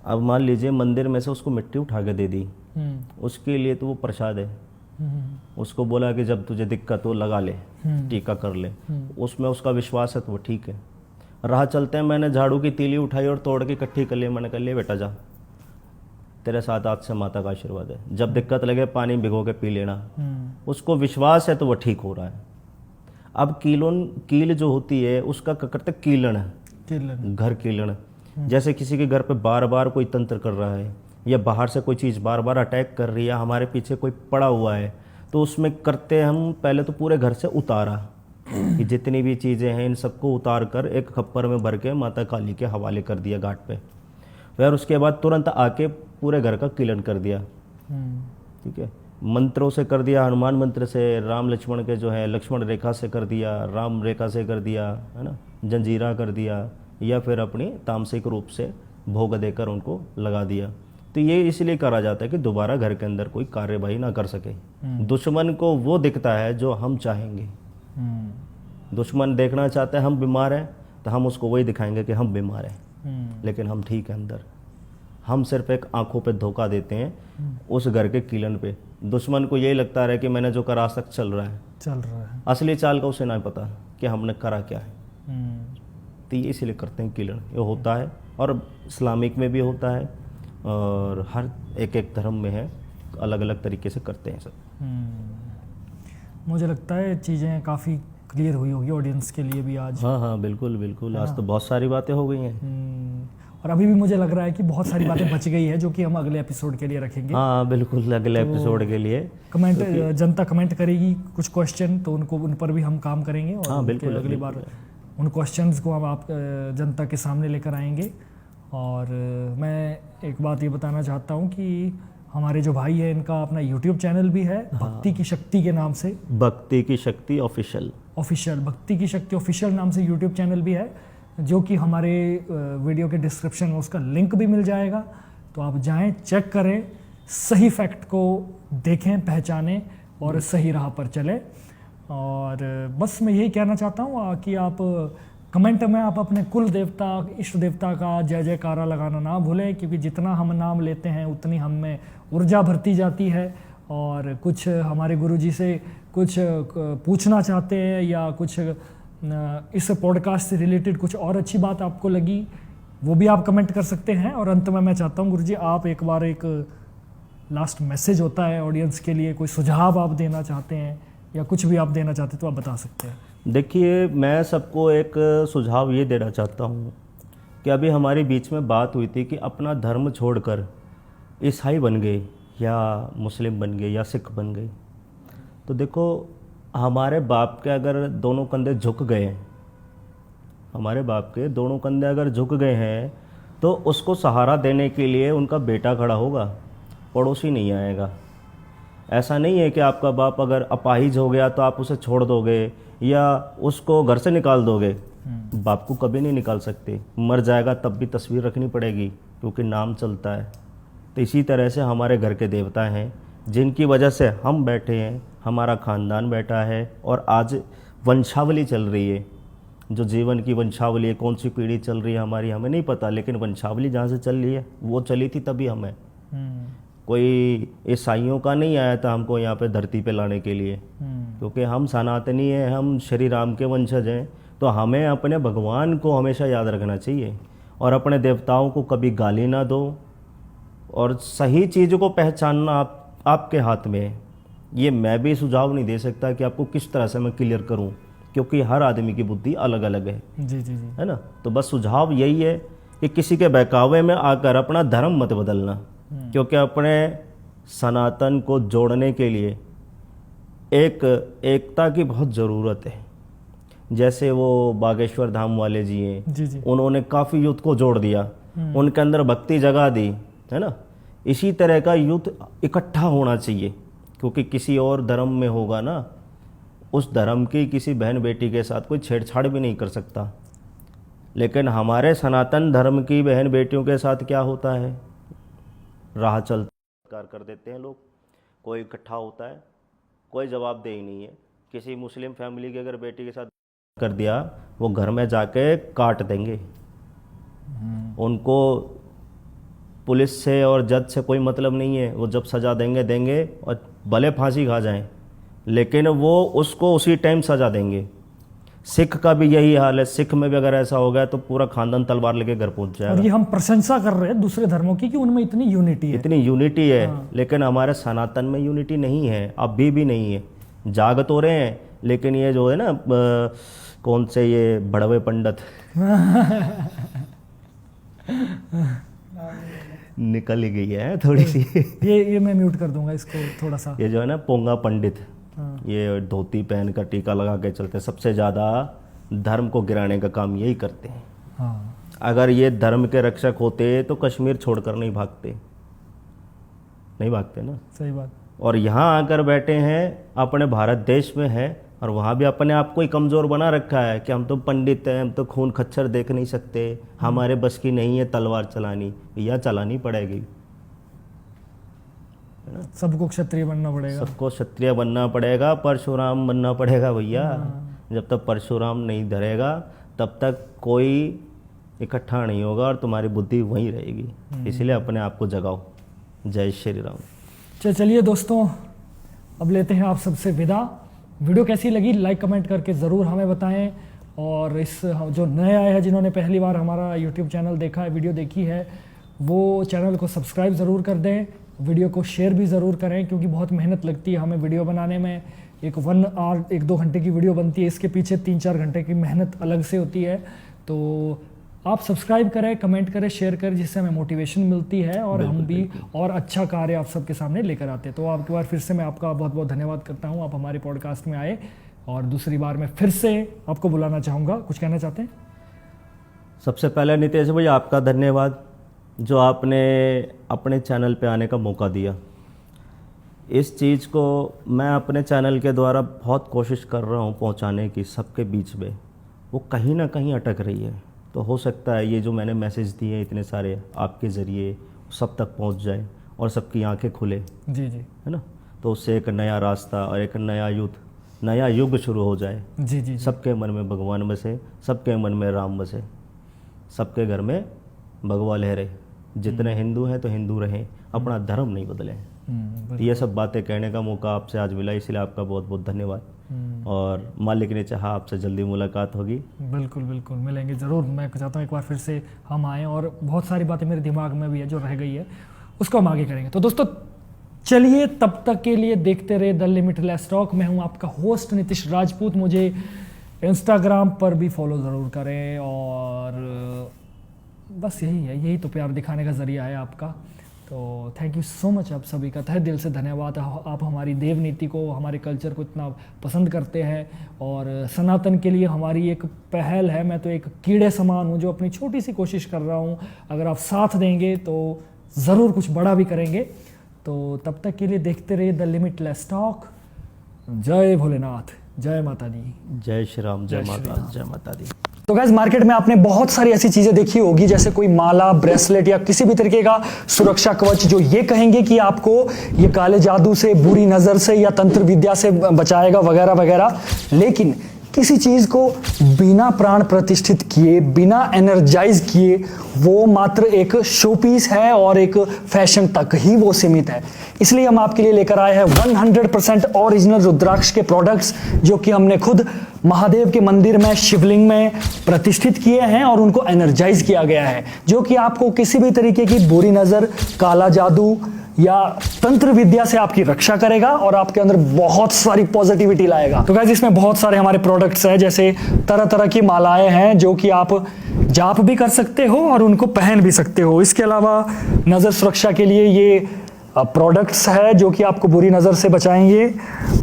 अब मान लीजिए मंदिर में से उसको मिट्टी उठा के दे दी, उसके लिए तो वो प्रसाद है। उसको बोला कि जब तुझे दिक्कत हो लगा ले, टीका कर ले, उसमें उसका विश्वास है तो वो ठीक है। राह चलते हैं मैंने झाड़ू की तीली उठाई और तोड़ के इकट्ठी कर ली, मैंने कहा ले बेटा जा, तेरे साथ आज से माता का आशीर्वाद है, जब दिक्कत लगे पानी भिगो के पी लेना। उसको विश्वास है तो वो ठीक हो रहा है। अब कील जो होती है उसका क्या करते कीलन है, घर कीलन। जैसे किसी के घर पे बार बार कोई तंत्र कर रहा है या बाहर से कोई चीज़ बार बार अटैक कर रही है, हमारे पीछे कोई पड़ा हुआ है, तो उसमें करते हम पहले तो पूरे घर से उतारा कि जितनी भी चीज़ें हैं इन सबको उतार कर एक खप्पर में भर के माता काली के हवाले कर दिया घाट पे। फिर उसके बाद तुरंत आके पूरे घर का कीलन कर दिया। ठीक है, मंत्रों से कर दिया, हनुमान मंत्र से, राम लक्ष्मण के जो है लक्ष्मण रेखा से कर दिया, राम रेखा से कर दिया, है ना, जंजीरा कर दिया, या फिर अपनी तामसिक रूप से भोग देकर उनको लगा दिया। तो ये इसलिए करा जाता है कि दोबारा घर के अंदर कोई कार्यवाही ना कर सके। दुश्मन को वो दिखता है जो हम चाहेंगे। दुश्मन देखना चाहता है हम बीमार हैं तो हम उसको वही दिखाएंगे कि हम बीमार हैं, लेकिन हम ठीक हैं अंदर। हम सिर्फ एक आंखों पे धोखा देते हैं उस घर के कीलन पे। दुश्मन को यही लगता है कि मैंने जो करा आज तक चल रहा है, असली चाल का उसे नहीं पता कि हमने करा क्या है। तो ये इसीलिए करते हैं कीलन, ये होता है और इस्लामिक में भी होता है और हर एक एक धर्म में है, अलग अलग तरीके से करते हैं सब। मुझे लगता है चीज़ें काफ़ी क्लियर हुई होगी ऑडियंस के लिए भी आज। हाँ बिल्कुल बिल्कुल, आज तो बहुत सारी बातें हो गई हैं। और अभी भी मुझे लग रहा है कि बहुत सारी बातें बच गई है जो कि हम अगले एपिसोड के लिए रखेंगे। हाँ बिल्कुल, अगले एपिसोड के लिए कमेंट जनता कमेंट करेगी कुछ क्वेश्चन, तो उन पर भी हम काम करेंगे और हाँ बिल्कुल अगली बार उन क्वेश्चंस को हम आप जनता के सामने लेकर आएंगे। और मैं एक बात ये बताना चाहता हूँ कि हमारे जो भाई है इनका अपना यूट्यूब चैनल भी है, भक्ति की शक्ति के नाम से। भक्ति की शक्ति ऑफिशियल भक्ति की शक्ति ऑफिशियल नाम से यूट्यूब चैनल भी है, जो कि हमारे वीडियो के डिस्क्रिप्शन में उसका लिंक भी मिल जाएगा। तो आप जाएं, चेक करें, सही फैक्ट को देखें, पहचानें और सही राह पर चलें। और बस मैं यही कहना चाहता हूँ कि आप कमेंट में आप अपने कुल देवता, इष्ट देवता का जय जयकारा लगाना ना भूलें, क्योंकि जितना हम नाम लेते हैं उतनी हम में ऊर्जा भरती जाती है। और कुछ हमारे गुरुजी से कुछ पूछना चाहते हैं या कुछ इस पॉडकास्ट से रिलेटेड कुछ और अच्छी बात आपको लगी, वो भी आप कमेंट कर सकते हैं। और अंत में मैं चाहता हूँ गुरुजी आप एक बार एक लास्ट मैसेज होता है ऑडियंस के लिए, कोई सुझाव आप देना चाहते हैं या कुछ भी आप देना चाहते हैं तो आप बता सकते हैं। देखिए, मैं सबको एक सुझाव ये देना चाहता हूँ कि अभी हमारे बीच में बात हुई थी कि अपना धर्म छोड़कर ईसाई बन गए या मुस्लिम बन गए या सिख बन गए। तो देखो, हमारे बाप के अगर दोनों कंधे झुक गए, हमारे बाप के दोनों कंधे अगर झुक गए हैं तो उसको सहारा देने के लिए उनका बेटा खड़ा होगा, पड़ोसी नहीं आएगा। ऐसा नहीं है कि आपका बाप अगर अपाहिज हो गया तो आप उसे छोड़ दोगे या उसको घर से निकाल दोगे। बाप को कभी नहीं निकाल सकते, मर जाएगा तब भी तस्वीर रखनी पड़ेगी, क्योंकि नाम चलता है। तो इसी तरह से हमारे घर के देवता हैं, जिनकी वजह से हम बैठे हैं, हमारा ख़ानदान बैठा है और आज वंशावली चल रही है। जो जीवन की वंशावली है, कौन सी पीढ़ी चल रही है हमारी, हमें नहीं पता, लेकिन वंशावली जहाँ से चल रही है वो चली थी तभी हमें। कोई ईसाइयों का नहीं आया था हमको यहाँ पे धरती पे लाने के लिए, क्योंकि हम सनातनी हैं, हम श्री राम के वंशज हैं। तो हमें अपने भगवान को हमेशा याद रखना चाहिए और अपने देवताओं को कभी गाली ना दो, और सही चीज़ को पहचानना आपके हाथ में है। ये मैं भी सुझाव नहीं दे सकता कि आपको किस तरह से मैं क्लियर करूं, क्योंकि हर आदमी की बुद्धि अलग अलग है। जी जी जी, है ना। तो बस सुझाव यही है कि किसी के बहकावे में आकर अपना धर्म मत बदलना, क्योंकि अपने सनातन को जोड़ने के लिए एकता की बहुत ज़रूरत है। जैसे वो बागेश्वर धाम वाले जी हैं, जी जी, उन्होंने काफ़ी यूथ को जोड़ दिया, उनके अंदर भक्ति जगा दी, है ना। इसी तरह का यूथ इकट्ठा होना चाहिए, क्योंकि किसी और धर्म में होगा ना, उस धर्म की किसी बहन बेटी के साथ कोई छेड़छाड़ भी नहीं कर सकता। लेकिन हमारे सनातन धर्म की बहन बेटियों के साथ क्या होता है, राह चलता कर देते हैं लोग। कोई इकट्ठा होता है, कोई जवाब दे ही नहीं है। किसी मुस्लिम फैमिली की अगर बेटी के साथ कर दिया, वो घर में जाके काट देंगे। उनको पुलिस से और जज से कोई मतलब नहीं है, वो जब सज़ा देंगे और भले फांसी खा जाएं, लेकिन वो उसको उसी टाइम सज़ा देंगे। सिख का भी यही हाल है, सिख में भी अगर ऐसा हो गया तो पूरा खानदान तलवार लेके घर पहुंच जाएगा। और ये हम प्रशंसा कर रहे हैं दूसरे धर्मों की कि उनमें इतनी यूनिटी है, इतनी यूनिटी है। लेकिन हमारे सनातन में यूनिटी नहीं है, अभी भी नहीं है। जाग तो रहे हैं, लेकिन ये जो है ना कौन से ये बड़वे पंडित निकल ही गई है थोड़ी सी ये मैं म्यूट कर दूंगा इसको थोड़ा सा। ये जो है ना पोंगा पंडित, ये धोती पहन कर टीका लगा के चलते, सबसे ज़्यादा धर्म को गिराने का काम यही करते हैं। हाँ, अगर ये धर्म के रक्षक होते तो कश्मीर छोड़कर नहीं भागते ना। सही बात। और यहाँ आकर बैठे हैं, अपने भारत देश में है, और वहाँ भी अपने आप को ही कमज़ोर बना रखा है कि हम तो पंडित हैं, हम तो खून खच्चर देख नहीं सकते, हमारे बस की नहीं है तलवार चलानी। भैया चलानी पड़ेगी, सबको क्षत्रिय बनना पड़ेगा, सबको क्षत्रिय बनना पड़ेगा, परशुराम बनना पड़ेगा भैया। जब तक परशुराम नहीं धरेगा तब तक कोई इकट्ठा नहीं होगा और तुम्हारी बुद्धि वहीं रहेगी। इसलिए अपने आप को जगाओ। जय श्री राम। चलिए दोस्तों, अब लेते हैं आप सबसे विदा। वीडियो कैसी लगी लाइक कमेंट करके ज़रूर हमें बताएं, और इस जो नए आए हैं जिन्होंने पहली बार हमारा यूट्यूब चैनल देखा है, वीडियो देखी है, वो चैनल को सब्सक्राइब ज़रूर कर दें, वीडियो को शेयर भी ज़रूर करें, क्योंकि बहुत मेहनत लगती है हमें वीडियो बनाने में। एक 1 आवर 1-2 घंटे की वीडियो बनती है, इसके पीछे 3-4 घंटे की मेहनत अलग से होती है। तो आप सब्सक्राइब करें, कमेंट करें, शेयर करें, जिससे हमें मोटिवेशन मिलती है और हम भी और अच्छा कार्य आप सबके सामने लेकर आते हैं। तो आपके बार फिर से मैं आपका बहुत बहुत धन्यवाद करता हूँ, आप हमारे पॉडकास्ट में आए, और दूसरी बार मैं फिर से आपको बुलाना चाहूँगा। कुछ कहना चाहते हैं? सबसे पहले नितेश भाई आपका धन्यवाद जो आपने अपने चैनल पे आने का मौका दिया। इस चीज़ को मैं अपने चैनल के द्वारा बहुत कोशिश कर रहा हूँ पहुँचाने की सबके बीच में, वो कहीं ना कहीं अटक रही है। तो हो सकता है ये जो मैंने मैसेज दिए इतने सारे आपके ज़रिए सब तक पहुँच जाए और सबकी आंखें खुले, जी जी, है ना। तो उससे एक नया रास्ता और एक नया युग शुरू हो जाए। जी जी, सबके मन में भगवान बसे, सबके मन में राम बसे, सबके घर में भगवा लहरे। जितने हिंदू हैं तो हिंदू रहें, अपना धर्म नहीं बदलें। तो ये सब बातें कहने का मौका आपसे आज मिला, इसलिए आपका बहुत बहुत धन्यवाद। और मालिक ने चाहा आपसे जल्दी मुलाकात होगी। बिल्कुल बिल्कुल मिलेंगे ज़रूर। मैं चाहता हूँ एक बार फिर से हम आएँ, और बहुत सारी बातें मेरे दिमाग में भी है जो रह गई है, उसको हम आगे करेंगे। तो दोस्तों चलिए, तब तक के लिए देखते रहे द लिमिटलेस टॉक। मैं हूँ आपका होस्ट नीतीश राजपूत। मुझे इंस्टाग्राम पर भी फॉलो ज़रूर करें, और बस यही है, यही तो प्यार दिखाने का ज़रिया है आपका। तो थैंक यू सो मच आप सभी का, तहे दिल से धन्यवाद। आप हमारी देव नीति को, हमारे कल्चर को इतना पसंद करते हैं, और सनातन के लिए हमारी एक पहल है। मैं तो एक कीड़े समान हूँ जो अपनी छोटी सी कोशिश कर रहा हूँ। अगर आप साथ देंगे तो ज़रूर कुछ बड़ा भी करेंगे। तो तब तक के लिए देखते रहिए द लिमिटलेस टॉक। जय भोलेनाथ, जय माता दी, जय श्री राम, जय माता दी। तो गाइस, मार्केट में आपने बहुत सारी ऐसी चीजें देखी होगी, जैसे कोई माला, ब्रेसलेट या किसी भी तरीके का सुरक्षा कवच जो ये कहेंगे कि आपको ये काले जादू से, बुरी नजर से या तंत्र विद्या से बचाएगा वगैरह वगैरह। लेकिन किसी चीज को बिना प्राण प्रतिष्ठित किए, बिना एनर्जाइज किए, वो मात्र एक शो पीस है और एक फैशन तक ही वो सीमित है। इसलिए हम आपके लिए लेकर आए हैं 100% ओरिजिनल रुद्राक्ष के प्रोडक्ट्स, जो कि हमने खुद महादेव के मंदिर में, शिवलिंग में प्रतिष्ठित किए हैं और उनको एनर्जाइज किया गया है, जो कि आपको किसी भी तरीके की बुरी नजर, काला जादू या तंत्र विद्या से आपकी रक्षा करेगा और आपके अंदर बहुत सारी पॉजिटिविटी लाएगा। तो गाइस, इसमें बहुत सारे हमारे प्रोडक्ट्स हैं, जैसे तरह तरह की मालाएं हैं जो कि आप जाप भी कर सकते हो और उनको पहन भी सकते हो। इसके अलावा नजर सुरक्षा के लिए ये प्रोडक्ट्स है जो कि आपको बुरी नज़र से बचाएंगे,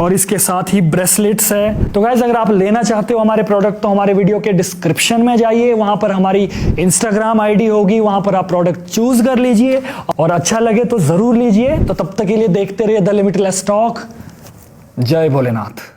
और इसके साथ ही ब्रेसलेट्स है। तो गाइस, अगर आप लेना चाहते हो हमारे प्रोडक्ट तो हमारे वीडियो के डिस्क्रिप्शन में जाइए, वहां पर हमारी इंस्टाग्राम आईडी होगी, वहां पर आप प्रोडक्ट चूज कर लीजिए और अच्छा लगे तो जरूर लीजिए। तो तब तक के लिए देखते रहिए द लिमिटलेस टॉक। जय भोलेनाथ।